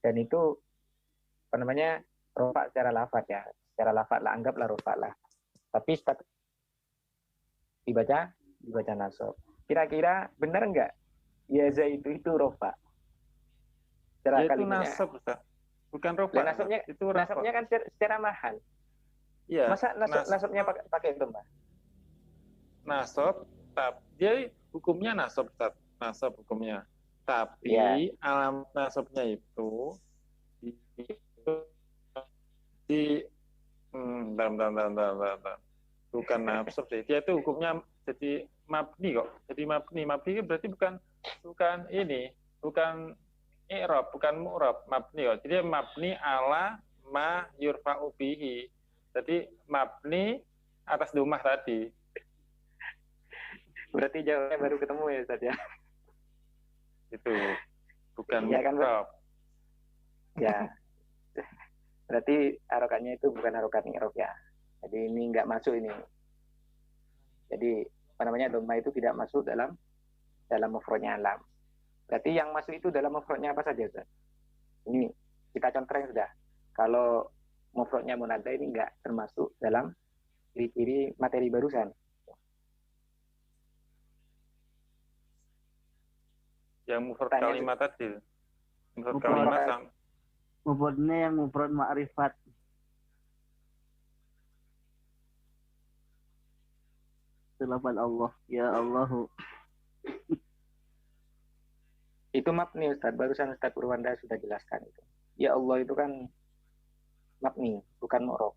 Dan itu apa namanya, rofa secara lafaz ya. Secara lafaz lah, anggaplah rofa lah. Tapi dibaca nasab. Kira-kira benar enggak? Ya itu rofa. Ya, itu nasab, Ustaz. Bukan rofa. Nasabnya kan secara mahal. Iya. Masa nasabnya pakai doma? Nasab, dia hukumnya nasab, Ustaz. Nasab hukumnya. Tapi alamat nasabnya itu bukan nasab sih. Dia itu hukumnya jadi mabni kok. Jadi mabni berarti bukan i'rab, bukan mu'rab, mabni kok. Jadi mabni ala ma yurfa'u bihi. Jadi mabni atas domah tadi. Berarti jawabnya baru ketemu ya Ustaz ya. Itu bukan mu'rab. Ya, berarti harokannya itu bukan harokat i'rab ya. Jadi ini nggak masuk ini. Jadi apa namanya, dhamma itu tidak masuk dalam mufradnya alam. Berarti yang masuk itu dalam mufradnya apa saja, Ustaz? Ini kita contohnya sudah. Kalau mufradnya munada ini nggak termasuk dalam ciri-ciri materi barusan. Yang mufrad Tanya kalimat tadi. Mufrad Mufrad. kalimat sama. Mufradnya yang mufrad ma'rifat. Selamat Allah, ya Allahu. Itu mabni, Ustaz. Barusan Ustaz Purwanda sudah jelaskan itu. Ya Allah itu kan mabni, bukan mu'rab.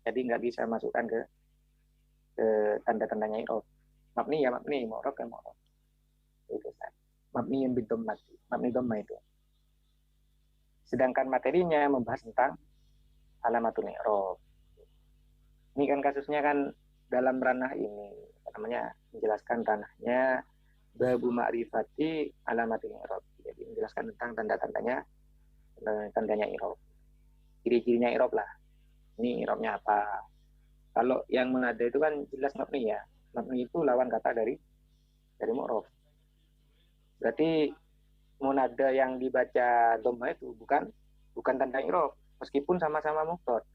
Jadi nggak bisa masukkan ke tanda-tandanya i'rab. Mabni ya mabni, mu'rab kan mu'rab. Itu Ustaz. Mabni yang bidom mati, mabni dhamma itu. Sedangkan materinya membahas tentang alamatul i'rab. Ini kan kasusnya kan dalam ranah ini, namanya menjelaskan ranahnya babu ma'rifati alamatul i'rab. Jadi menjelaskan tentang tandanya i'rab. Ciri-cirinya i'rab lah. Ini i'rabnya apa? Kalau yang munada itu kan jelas mabni ya. Mabni itu lawan kata dari mu'rab. Berarti munada yang dibaca dhamma itu bukan tanda i'rab, meskipun sama-sama mufrad.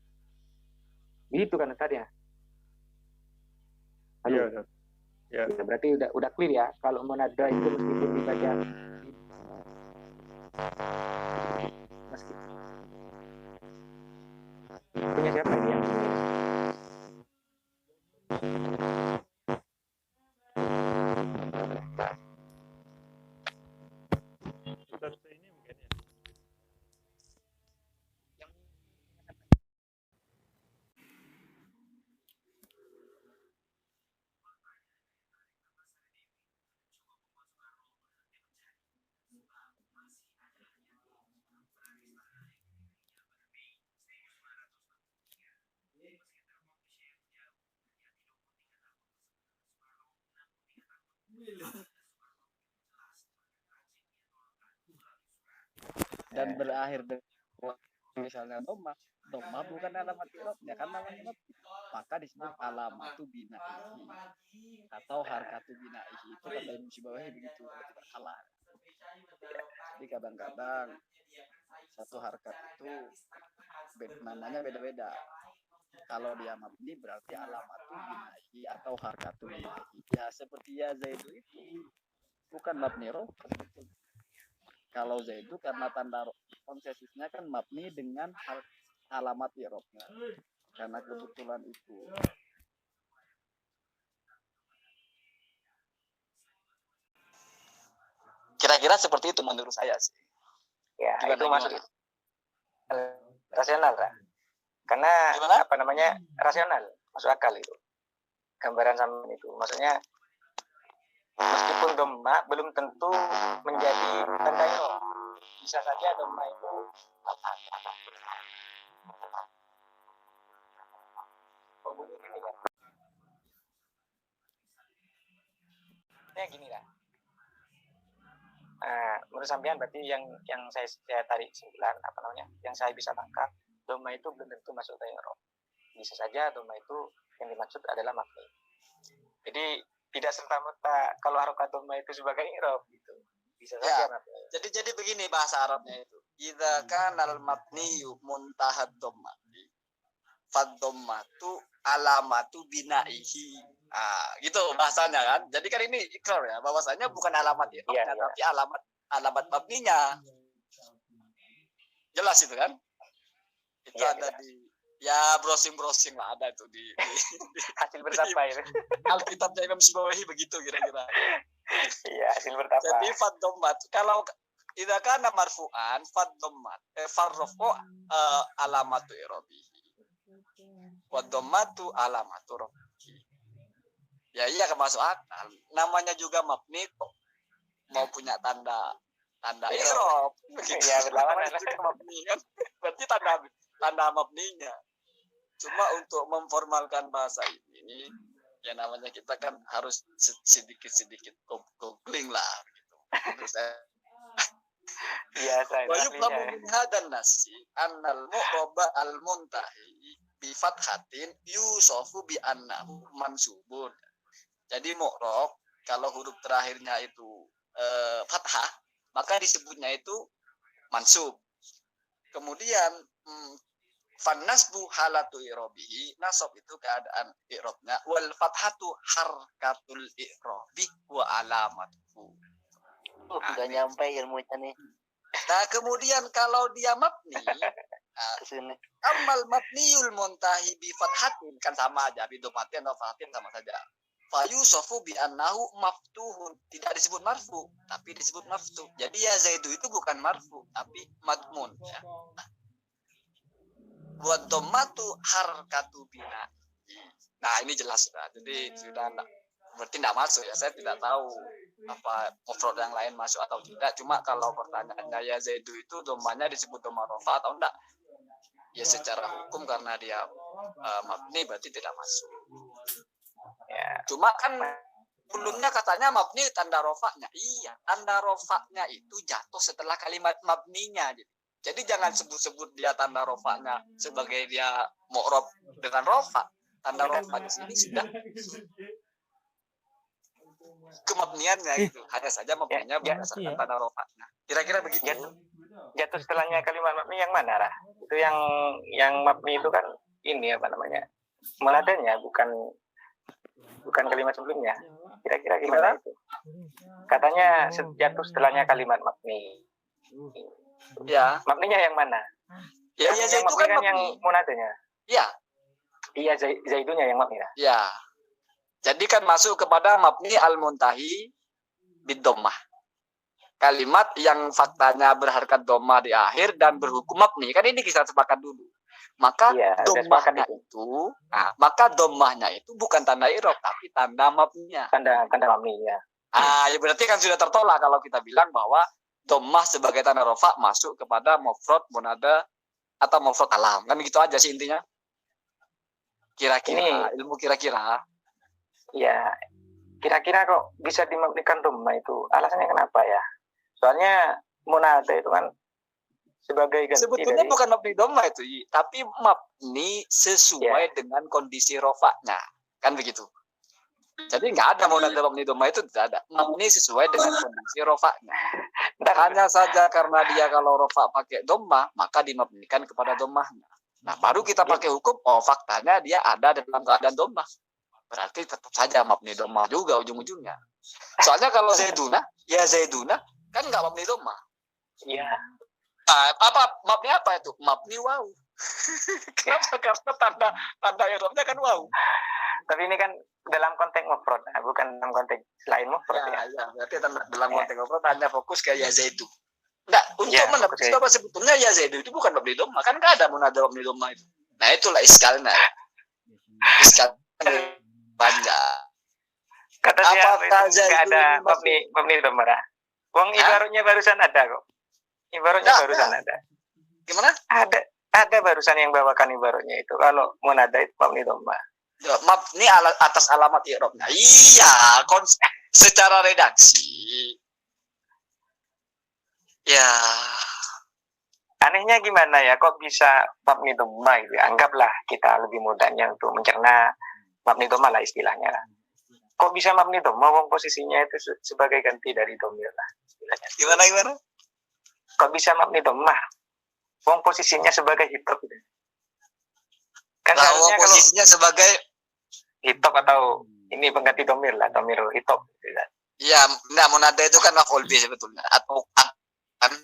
Gitu kan Ustaz ya? Iya, Halo? ya. Ya, berarti udah clear ya, kalau munada itu meskipun dibaca meskipun punya siapa ini yang ini? Ustaz ini mungkin ya. Dan berakhir dengan misalnya doma bukan alamat i'rabnya kan namanya mabni, maka disebut alamatu binaihi atau harkatu binaihi. Itu kata Ibnu Sibawayh begitu, tidak salah. Jadi kadang-kadang satu harkat itu namanya beda-beda. Kalau dia mabni berarti alamatu binaihi atau harkatu binaihi. Ya seperti ya Zaidu itu bukan mabni i'rab. Kalau Zaidu karena tanda konsesifnya kan mabni dengan alamat i'rabnya. Karena kebetulan itu. Kira-kira seperti itu menurut saya sih. Ya, Gimana, itu masuk gimana? rasional kan? Karena Gimana? apa namanya, rasional, masuk akal itu. Gambaran sama itu. Maksudnya meskipun dhamma belum tentu menjadi tanda i'rab. Bisa saja dhamma itu gini lah. Menurut sampean berarti yang saya tarik kesimpulan apa namanya, yang saya bisa tangkap, dhamma itu belum tentu masuk ke i'rab. Bisa saja dhamma itu yang dimaksud adalah mabni. Jadi tidak serta-merta kalau harokat dhamma itu sebagai i'rab gitu. Bisa saja mabni. Jadi begini bahasa Arabnya itu. Idza kana al-mabniyu muntahad dhammati fad-dhammatu alamatu binaihi. Gitu bahasanya kan. Jadi kan ini ikrar ya, bahwasanya bukan alamat i'rabnya, tapi alamat mabninya. Jelas itu kan? Itu ada jelas. Ya browsing lah ada itu di hasil bertapa itu. Alkitabnya Imam Sibawayh begitu kira-kira. Iya, hasil bertapa. Jadi fad-dhammat kalau idza kana marfu'an fad-dhammat farrafu alamatu i'rabihi. Wad-dhammatu alamatu rafihi. Ya iya masuk akal. Namanya juga mabni kok. Mau punya tanda i'rab. Iya, berlawanan juga mabni kan. Berarti tanda mabninya. Cuma untuk memformalkan bahasa ini, ya namanya kita kan harus sedikit-sedikit googling lah gitu. Terus Biasa itu Wa aslinya. yufhamu min hadan nasi annal mu'raba al muntahi bi fathatin yusofu bi annahu mansubun. Jadi mu'rab kalau huruf terakhirnya itu fathah, maka disebutnya itu mansub. Kemudian fannasbu halatu i'rabihi, nasab itu keadaan i'rabnya, wal fathatu harkatul i'rabi wa alamatuhu. Udah nyampe ilmunya nih. Nah, kemudian kalau dia mabni, Kesini. amal mabniul muntahi bi fathatin, kan sama aja, bi dhammatin atau fathatin sama saja. Fa yusafu bi annahu maftuhun, tidak disebut marfu tapi disebut maftuh. Jadi ya zaidu itu bukan marfu tapi madmun ya. Wa dhammatu harkatu bina. Nah, ini jelas sudah. Jadi sudah enggak, berarti tidak masuk ya. Saya tidak tahu apa mufrad yang lain masuk atau tidak. Cuma kalau pertanyaannya ya zaidu itu dhammanya disebut dhamma rafa atau enggak? Ya secara hukum karena dia mabni berarti tidak masuk. Ya. Cuma kan sebelumnya katanya mabni tanda rofaknya. Iya, tanda rofaknya itu jatuh setelah kalimat mabninya. Jadi jangan sebut-sebut dia tanda rofaknya sebagai dia mu'rab dengan rofa. Tanda rofa di sini sudah kemabniannya gitu. Hanya saja mabninya berdasarkan tanda rofaknya. Kira-kira begitu. Jatuh setelahnya kalimat mabni yang mana, Rah? Itu yang mabni itu kan ini apa namanya? Munadanya bukan kalimat sebelumnya. Kira-kira gimana itu? Katanya jatuh setelahnya kalimat mabni. Ya. Mabninya yang mana? Ya, ya yang itu kan yang munadanya. Iya. Iya, zaidunya yang mabni. Ya. Jadi kan masuk kepada mabni al-muntahi bid-dhammah. Kalimat yang faktanya berharkat dhammah di akhir dan berhukum mabni. Kan ini kita sepakat dulu. Maka dhammahnya itu, maka dhammahnya itu bukan tanda i'rab tapi tanda mabninya. Tanda mabninya. Ya berarti kan sudah tertolak kalau kita bilang bahwa dhammah sebagai tanda rafa masuk kepada mufrad munada atau mufrad alam. Kan begitu aja sih intinya. Kira-kira ilmu kira-kira. Ya, kira-kira kok bisa dimabnikan dhammah itu. Alasannya kenapa ya? Soalnya munada itu kan sebagai ganti sebetulnya bukan mabni dhammah itu, tapi mabni sesuai dengan kondisi rofaknya. Kan begitu. Jadi nggak ada munada mabni dhammah itu, tidak ada. Mabni sesuai dengan kondisi rofaknya. Hanya saja karena dia kalau rofa pakai dhammah, maka dimabnikan kepada dhammahnya. Nah, baru kita pakai hukum, faktanya dia ada dalam keadaan dhammah. Berarti tetap saja mabni dhammah juga ujung-ujungnya. Soalnya kalau zaiduna, ya zaiduna kan nggak mabni dhammah. Iya. Apa mabni apa itu? Mabni waw. Kenapa? Karena tanda i'rabnya kan waw. Tapi ini kan dalam konteks mufrad, bukan dalam konteks lain mufrad ya. Ya, berarti dalam konteks mufrad hanya fokus ke ya zaidu. Enggak, untuk menepis bahwa sebetulnya ya zaidu itu bukan mabni dhammah, kan enggak ada munada mabni dhammah itu. Nah, itulah iskalnya. Iskal banyak. Kata apakah enggak ada mabni dhammah? Wong ibaratnya barusan ada kok. Ibaratnya barusan ada. Gimana? Ada barusan yang bawakan ibaratnya itu. Kalau munada itu mabni dhammah. Mabni atas alamat i'rabnya. Iya, secara redaksi. Ya. Anehnya gimana ya? Kok bisa mabni dhammah itu? Anggaplah kita lebih mudahnya untuk mencerna mabni dhammah lah istilahnya. Kok bisa mabni dhammah? Wong posisinya itu sebagai ganti dari dhamir lah istilahnya. Gimana? Kok bisa mabni dhammah? Wong posisinya sebagai hitop gitu. Kan wong posisinya sebagai hitop atau ini pengganti dhamir lah, dhamir hitop gitu kan. Iya, enggak munada itu kan maf'ul bih sebetulnya atau kan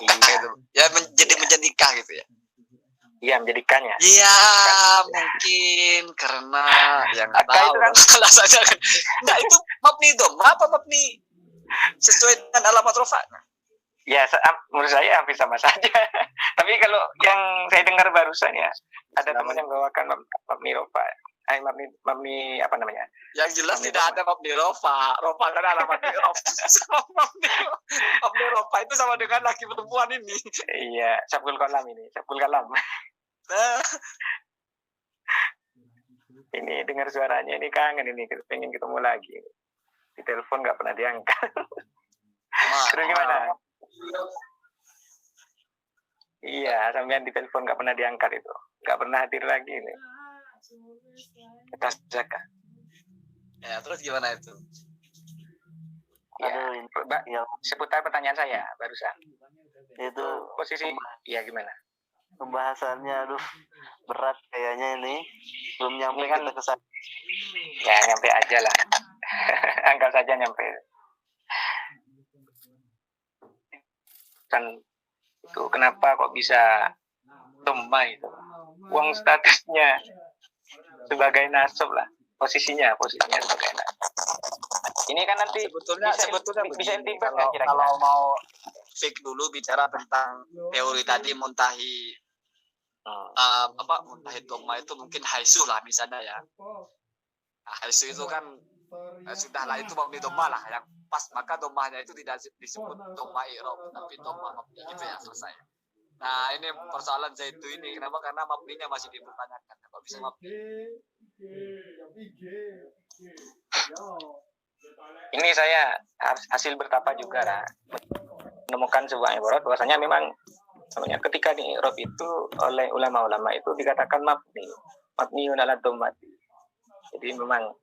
gitu. Ya menjadi kah gitu ya. Iya, menjadikannya. Iya, mungkin karena yang enggak tahu kan alasannya kan. Nah, itu mabni dhammah apa mabni sesuai dengan alamat rofa'nya? Ya, menurut saya hampir sama saja. Tapi kalau yang saya dengar barusan ya, ada teman yang bawakan mabni rofa. Mabni apa namanya? Yang jelas tidak ada mabni rofa. Rofa kan alamat i'rab. Mabni rofa itu sama dengan laki perempuan ini. Iya, sabkul kalam ini, sabkul kalam. Ini dengar suaranya ini kangen ini, pengen ketemu lagi. Di telepon nggak pernah diangkat. Terus gimana? Iya, sampean ditelepon nggak pernah diangkat itu. Nggak pernah hadir lagi ini. Atas Zaka. Ya, terus gimana itu? Ya, Mbak, seputar pertanyaan saya barusan. Itu Posisi, ya gimana? pembahasannya aduh berat kayaknya ini. Belum nyampe Ini kan- kita ke sana. Ya, nyampe aja lah. Anggap saja nyampe. Kan itu kenapa kok bisa domba itu? Uang statusnya sebagai nasab lah. Posisinya sebagai nasab. Ini kan nanti Sebetulnya bisa begini, intibat nggak kira-kira? kalau mau fix dulu bicara tentang teori tadi muntahi muntahi doma itu mungkin haisu lah misalnya ya. Nah, haisu itu kan sudahlah itu mabni doma lah yang pas, maka domanya itu tidak disebut doma i'rab tapi doma mabni gitu ya, selesai. Nah, ini persoalan Zaitu ini kenapa? Karena mabninya masih dipertanyakan. Kok bisa mabni? Ini saya hasil bertapa juga lah, menemukan sebuah ibarat bahwasanya memang namanya ketika di i'rab itu oleh ulama-ulama itu dikatakan mabniun ala dhammati. Jadi memang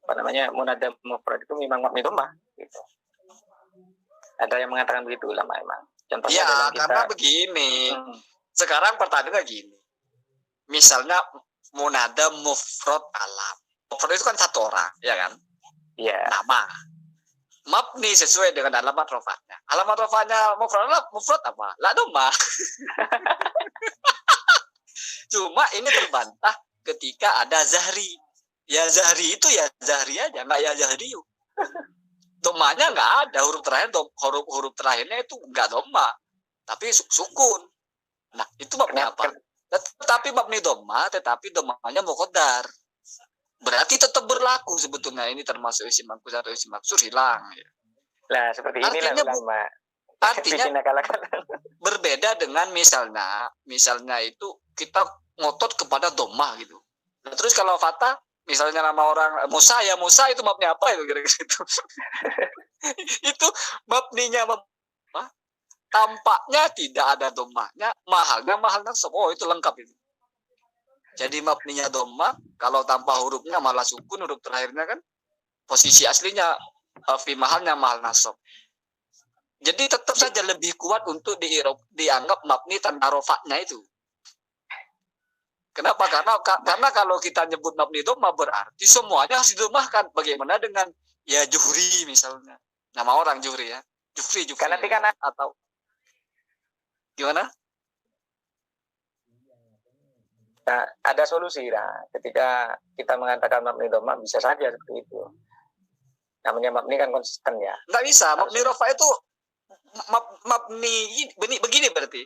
apa namanya munada mufrad itu memang mabni dhammah gitu. Ada yang mengatakan begitu ulama emang. Contohnya Iya, dalam karena begini. Sekarang pertanyaannya gini. Misalnya munada mufrad alam. Mufrad itu kan satu orang, ya kan? Iya. Nama. Mabni sesuai dengan alamat rofanya. Alamat rofanya mufrad apa? La dhammah. Cuma ini terbantah ketika ada Zahri. Ya Zahri itu ya Zahri aja, nggak ya Zahriyu. Domanya nggak ada, huruf huruf terakhirnya itu nggak doma, tapi sukun. Nah itu mabni apa? Tetapi mabni doma, tetapi domanya muqaddar. Berarti tetap berlaku sebetulnya, ini termasuk isim manqus atau isim maksur hilang. Lah seperti inilah ulama. Artinya berbeda dengan misalnya itu kita ngotot kepada domah gitu. Nah, terus kalau fatah, misalnya nama orang Musa itu mabni apa itu kira-kira itu? Itu mabninya tampaknya tidak ada domahnya, mahalnya mahal nasab. Oh itu lengkap itu. Jadi mabninya domah, kalau tanpa hurufnya malah sukun, huruf terakhirnya kan posisi aslinya fi mahalnya mahal nasab. Jadi tetap saja lebih kuat untuk dianggap mabni tanpa rofaknya itu. Kenapa? Karena kalau kita nyebut mabni dhamma berarti semuanya harus didomahkan. Bagaimana dengan ya Juhri misalnya, nama orang Juhri ya, Jufri Karena ya. Atau gimana? Nah, ada solusi lah. Ketika kita mengatakan mabni dhamma bisa saja seperti itu. Namanya mabni kan konsisten ya. Nggak bisa. Mabni rofa itu mabni begini berarti.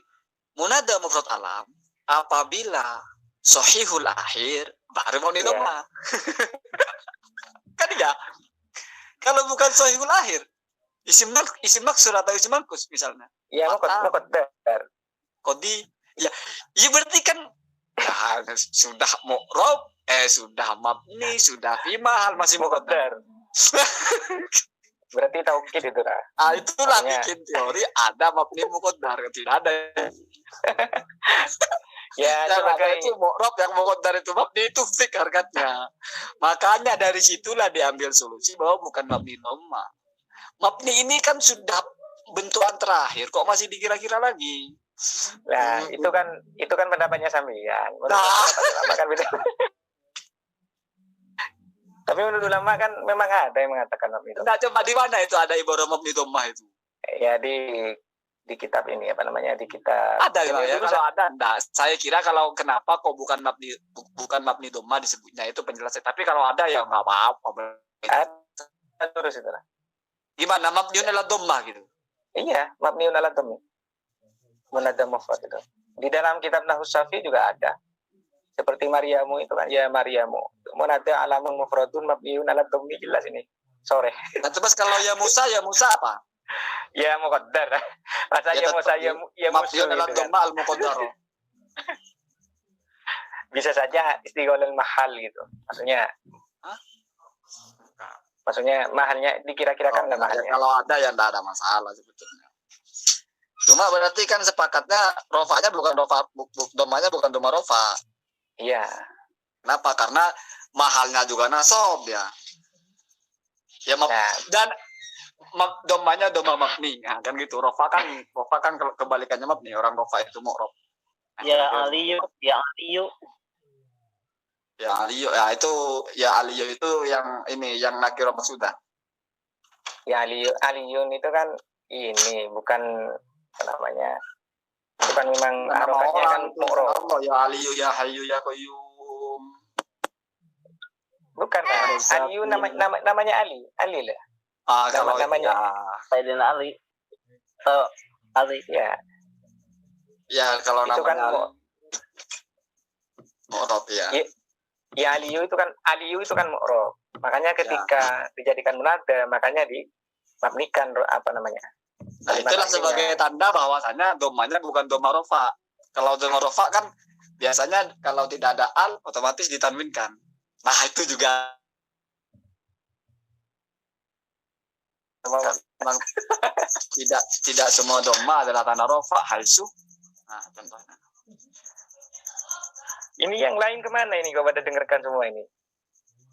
Munada mufrad alam apabila sahihul akhir baru mabni dhamma. Kan ya? Kalau bukan sahihul akhir, isim maksur atau isim manqus misalnya. Iya, muqaddar. Kodi. Ya berarti kan ya, sudah mu'rab, sudah mabni, sudah fi mahal masih muqaddar. Berarti taukid itu lah. Itulah bikin teori ada mabni muqaddar, tidak ada. Ya, sebagai itu mu'rab yang muqaddar itu mabni itu fix harkatnya. Makanya dari situlah diambil solusi bahwa bukan mabni dhamma. Mabni ini kan sudah bentukan terakhir, kok masih dikira-kira lagi? Nah, itu kan pendapatnya sampean. Kan beda. Tapi menurut ulama kan memang ada yang mengatakan mabni dhamma. Nah, coba di mana itu ada ibarat mabni dhamma itu? Ya di kitab ini apa namanya? Di kitab ada ya, kalau ada. Nah, saya kira kalau kenapa kok bukan mabni dhamma disebutnya itu penjelasan. Tapi kalau ada ya nggak apa-apa. Terus itu lah. Gimana mabniun ala dhamma gitu? Iya, mabniun ala dhamma. Munada mufrad itu. Di dalam kitab Nahwu Syafi juga ada. Seperti Maryamu itu kan, ya Maryamu. Munada alamun mufradun mabniun ala dhammi, jelas ini. Sore. Nah, terus kalau ya Musa apa? Ya muqaddar. Masa ya Musa ya mabniun ala dhamma al muqaddar. Bisa saja istigholul mahal gitu. Maksudnya mahalnya dikira-kirakan mahalnya. Kalau ada ya enggak ada masalah sebetulnya. Cuma berarti kan sepakatnya rofanya bukan rofa, domanya bukan doma rofa. Iya. Kenapa? Karena mahalnya juga nasob ya. Ya Nah, dan domanya doma mabni. Nah, kan gitu. Rofa kan kebalikannya mabni. Orang rofa itu mu'rob. Nah, Ya aliyu, ya aliyu. Ya aliyu ya itu yang ini yang nakiro sudah. ya aliyun itu kan ini bukan apa namanya? Bukan memang harokatnya kan mu'rob. Allah ya aliyu ya hayyu ya qayyum. Bukan kan? Aliyu namanya Ali lah. Kalau namanya Sayyidina Ali. Ali. ya. Ya kalau Itu kan namanya mu'rob ya. Ya aliyu itu kan mu'rob. Makanya ketika dijadikan munada, makanya dimabnikan apa namanya? Nah, itulah sebagai tanda bahwasanya domanya bukan doma rofa. Kalau doma rofa kan biasanya kalau tidak ada al otomatis ditanwinkan. Nah, itu juga memang tidak semua doma adalah tanda rofa halsu. Nah, contohnya. Ini yang lain kemana ini kau pada dengarkan semua ini?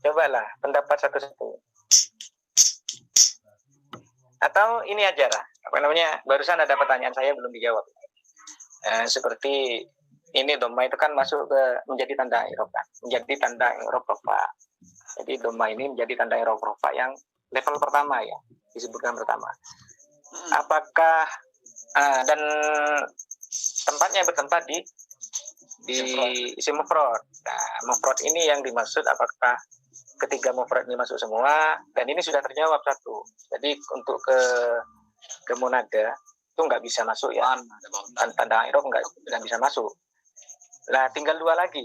Cobalah pendapat satu-satu. Atau ini aja lah, apa namanya? Barusan ada pertanyaan saya belum dijawab. Seperti ini doma itu kan masuk ke menjadi tanda i'rab kan? Menjadi tanda i'rab rofa. Jadi doma ini menjadi tanda i'rab rofa yang level pertama ya, disebutkan pertama. Apakah dan tempatnya bertempat di isim mufrad. Nah, mufrad ini yang dimaksud apakah ketiga mufrad ini masuk semua, dan ini sudah terjawab satu. Jadi untuk ke munada itu nggak bisa masuk ya, tanda i'rab nggak bisa masuk. Nah, tinggal dua lagi,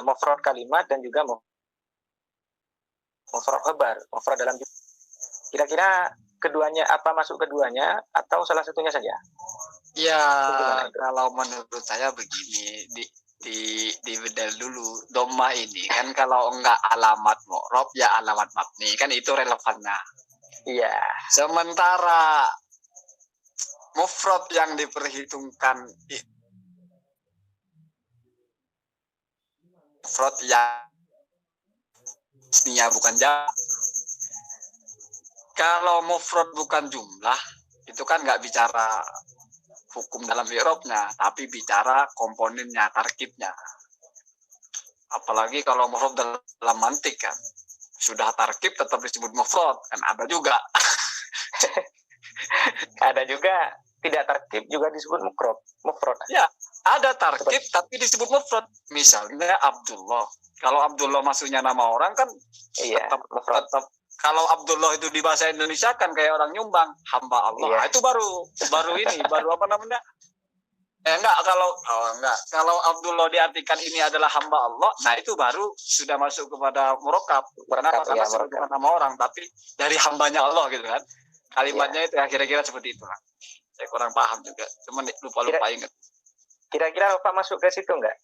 mufrad kalimat dan juga mufrad khabar, mufrad dalam. Kira-kira keduanya apa masuk keduanya atau salah satunya saja? Ya, kalau menurut saya begini, di bedal dulu doma ini kan kalau enggak alamat mu'rob ya alamat mabni, kan itu relevannya. Iya. Sementara mufrad yang diperhitungkan mufrad yang isminya bukan jumlah. Kalau mufrad bukan jumlah itu kan nggak bicara hukum dalam i'rabnya, tapi bicara komponennya, tarkibnya. Apalagi kalau mufrad dalam mantik kan, sudah tarkib tetap disebut mufrad, kan ada juga. Ada juga tidak tarkib juga disebut mufrad. Ya, ada tarkib tapi disebut mufrad. Misalnya Abdullah. Kalau Abdullah maksudnya nama orang kan iya, tetap. Kalau Abdullah itu di bahasa Indonesia kan kayak orang nyumbang, hamba Allah. Iya. Nah, itu baru apa namanya? Kalau Abdullah diartikan ini adalah hamba Allah, nah itu baru sudah masuk kepada murokab. Kenapa? Karena bukan nama orang, tapi dari hambanya Allah gitu kan. Kalimatnya itu kira-kira seperti itu lah. Saya kurang paham juga, cuman lupa ingat. Kira-kira Rofa masuk ke situ enggak?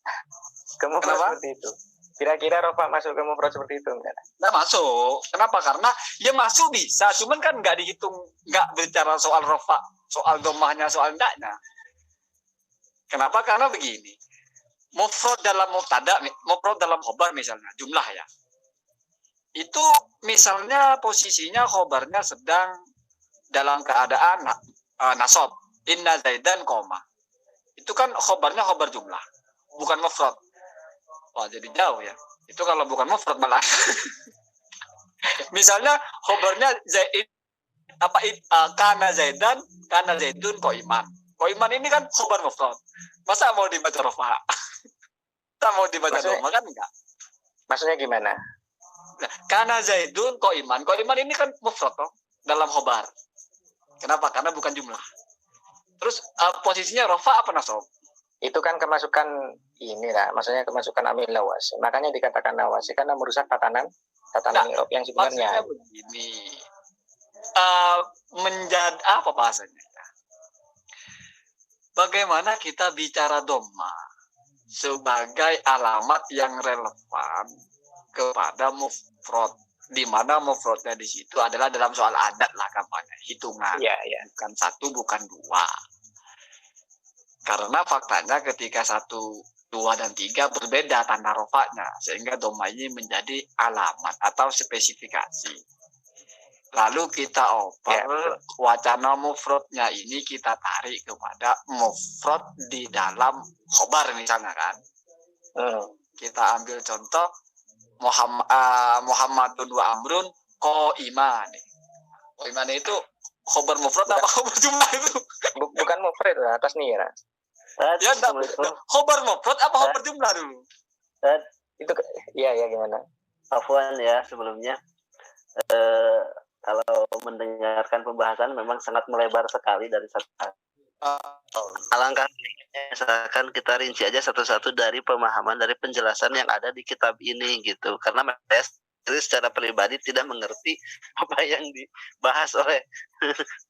Ke mufrad seperti itu. Kira-kira Rofa masuk ke mufrad seperti itu enggak? Nggak masuk. Kenapa? Karena ya masuk bisa, cuman kan nggak dihitung, nggak bicara soal Rofa, soal domahnya, soal enggaknya. Kenapa? Karena begini. Mufrad dalam mubtada, mufrad dalam khobar misalnya, jumlah ya. Itu misalnya posisinya khobarnya sedang dalam keadaan nasab. Inna Zaidan koma. Itu kan khobarnya khobar jumlah, bukan mufrad. Wah, jadi jauh ya. Itu kalau bukan mufrad malah. Misalnya khobarnya Zaid kana Zaidan, kana Zaidun qaiman. Qaiman ini kan khobar mufrad. Masa mau dibaca rafa? Masa mau dibaca dhamma kan enggak? Maksudnya gimana? Nah, kana Zaidun qaiman. Qaiman ini kan mufrad toh dalam khobar. Kenapa? Karena bukan jumlah. Terus posisinya rafa apa nasab? Itu kan kemasukan inilah, maksudnya kemasukan amil lawas. Makanya dikatakan lawas karena merusak tatanan i'rab yang sebenarnya. Maksudnya begini, menjadi apa bahasanya? Bagaimana kita bicara dhamma sebagai alamat yang relevan kepada mufrad, di mana mufradnya di situ adalah dalam soal adat lah kampanye, hitungan, bukan satu, bukan dua. Karena faktanya ketika 1, 2, dan 3 berbeda tanda rofaknya, sehingga doma ini menjadi alamat atau spesifikasi. Lalu kita oper wacana mufrodnya ini kita tarik kepada mufrod di dalam khobar misalnya kan. Kita ambil contoh Muhammadun wa Amrun ko iman. Ko iman itu khobar mufrad apa khobar jumlah itu? Bukan mufrad itu atas nih ya. Ya khobar mufrad apa khobar jumlah dulu? Itu iya gimana? Afwan ya sebelumnya. Kalau mendengarkan pembahasan memang sangat melebar sekali dari satu. Alangkah baiknya misalkan kita rinci aja satu-satu dari pemahaman dari penjelasan yang ada di kitab ini gitu. Karena saya sendiri secara pribadi tidak mengerti apa yang dibahas oleh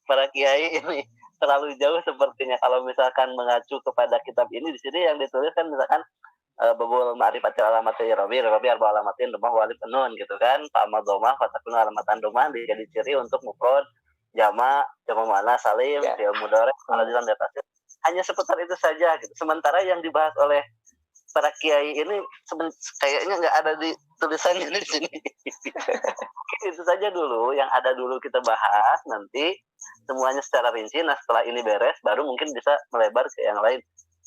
para kiai ini terlalu jauh sepertinya. Kalau misalkan mengacu kepada kitab ini di sini yang ditulis kan misalkan babul ma'rifatil alamati rabi arba alamatin domah walid nun gitu kan. Fa'amal domah fatakun alamatan domah jadi ciri untuk mufrad jama mana salim fi'il mudhari aladilan di atasnya. Hanya seputar itu saja gitu. Sementara yang dibahas oleh para kiai ini kayaknya nggak ada di tulisannya di sini. Itu saja dulu yang ada dulu kita bahas, nanti semuanya secara rinci. Nah setelah ini beres baru mungkin bisa melebar ke yang lain.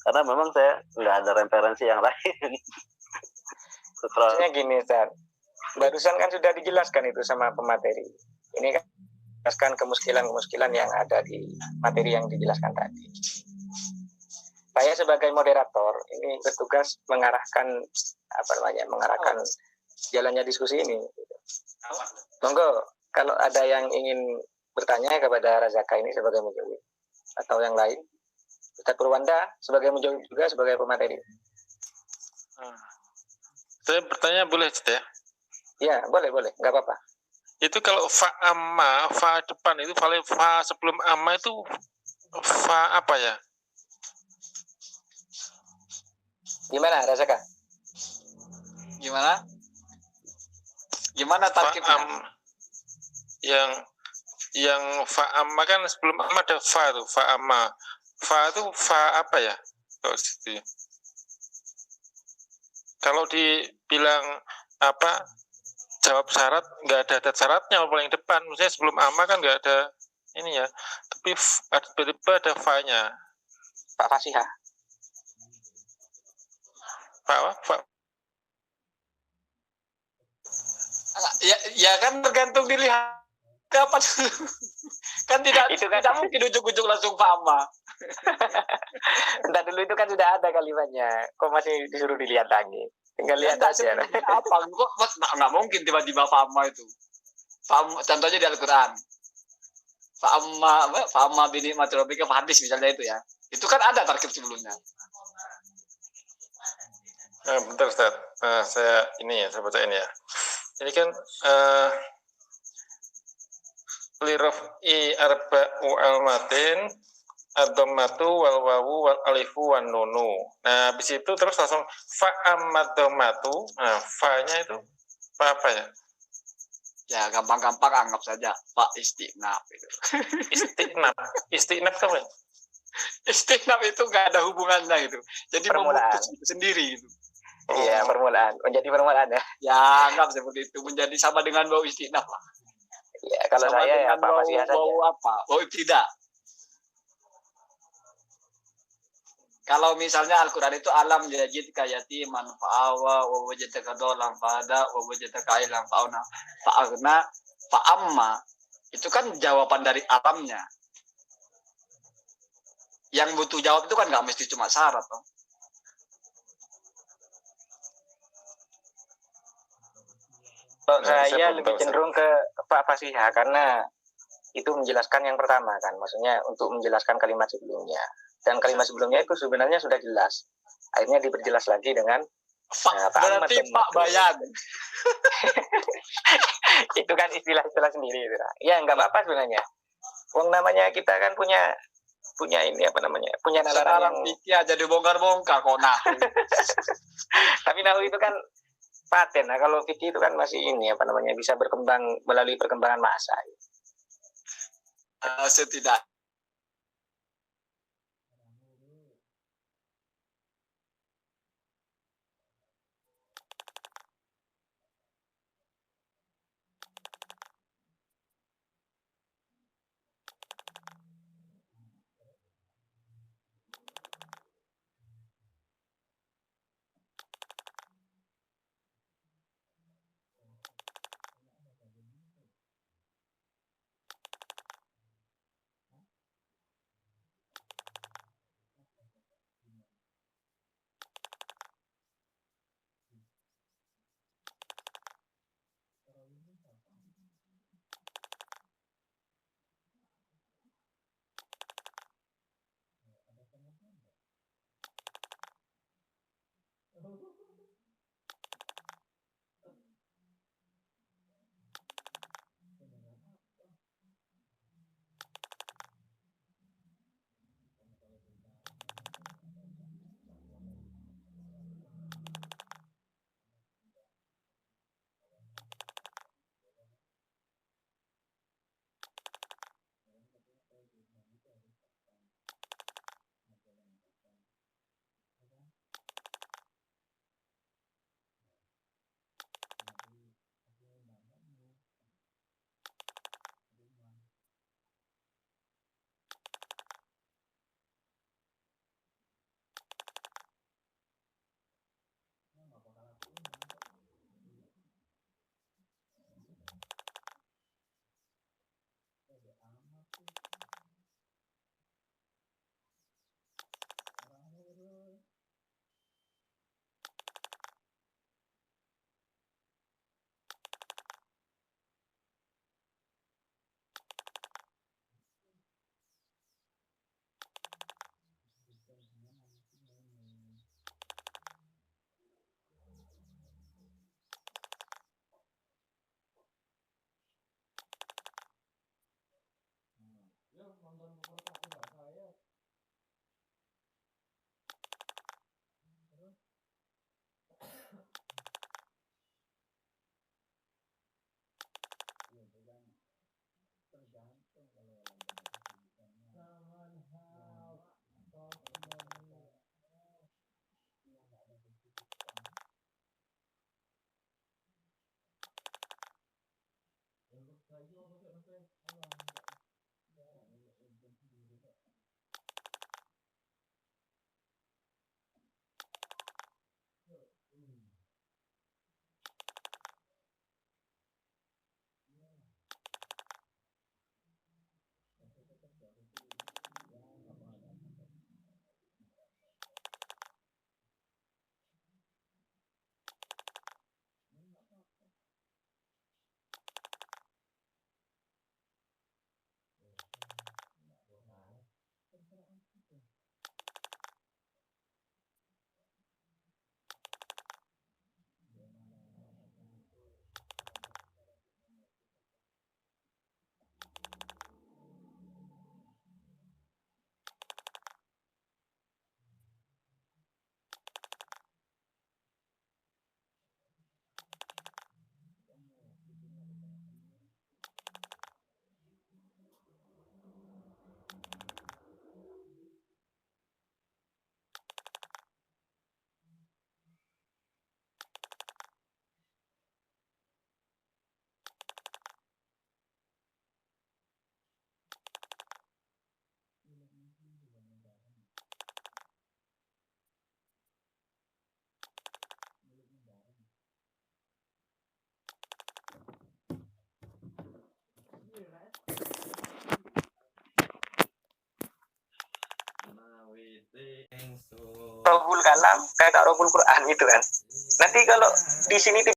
Karena memang saya nggak ada referensi yang lain. Maksudnya gini, Ustaz. Barusan kan sudah dijelaskan itu sama pemateri. Ini kan jelaskan kemuskilan yang ada di materi yang dijelaskan tadi. Saya sebagai moderator ini bertugas mengarahkan jalannya diskusi ini. Monggo kalau ada yang ingin bertanya kepada Razaka ini sebagai mujawib atau yang lain, Ustaz Purwanda sebagai mujawib juga sebagai pemateri. Saya bertanya boleh Ustaz ya? Ya boleh, nggak apa-apa. Itu kalau fa amma, fa depan itu fa sebelum amma itu fa apa ya? Gimana Razaka? Gimana tarkibnya? Yang fa amma kan sebelum amma ada fa itu, fa amma. Fa itu fa apa ya? Kalau dibilang apa jawab syarat nggak ada adat syaratnya paling depan, misalnya sebelum amma kan nggak ada ini ya, tapi tiba-tiba ada fa-nya. Pak Fasihah. Pak. Ya kan tergantung dilihat kapan. Kan tidak mungkin ujuk-ujuk langsung fama. Entar dulu itu kan sudah ada kalimatnya. Kok masih disuruh dilihat lagi? Tinggal lihat aja. Apa? Kok nggak mungkin tiba-tiba fama itu. Contohnya di Al-Quran. Fama bini matrobika hadis misalnya itu ya. Itu kan ada tarkib sebelumnya. Bentar Ustaz, saya baca ini ya. Ini kan liraf'i arba'u almatin ad-dhammatu wal wawu wal alifu wan nunu. Nah, habis itu terus langsung fa'amad-dhammatu. Nah, fa-nya itu apa ya? Ya, gampang-gampang anggap saja Pak istinaf itu. Istinaf apa? Istinaf itu nggak ada hubungannya itu. Jadi memutus sendiri itu. Iya, permulaan. Menjadi permulaan ya. Ya, anggap seperti itu. Menjadi sama dengan bau istinaf lah. Ya, kalau sama saya ya Pak Fasihah saja. Bau apa? Bau tidak. Kalau misalnya Al-Quran itu alam yajid kayati manfa'awa wa wajadaka dolam fa'ada wa wajadaka ilam fa'una fa'agna fa'amma. Itu kan jawaban dari alamnya. Yang butuh jawab itu kan nggak mesti cuma syarat toh. Saya lebih cenderung ke Pak Fasihah karena itu menjelaskan yang pertama kan, maksudnya untuk menjelaskan kalimat sebelumnya, dan kalimat sebelumnya itu sebenarnya sudah jelas, akhirnya diperjelas lagi dengan berarti Pak Bayan. Itu kan istilah-istilah sendiri itu. Ya nggak apa-apa sebenarnya. Wong namanya kita kan punya ini punya nalar yang jadi bongkar-bongkar kok nah. Tapi nahu itu kan paten. Nah, kalau fikih itu kan masih bisa berkembang melalui perkembangan masa. Setidak Robul kalam kayak Robul Quran gitu kan. Nanti kalau di sini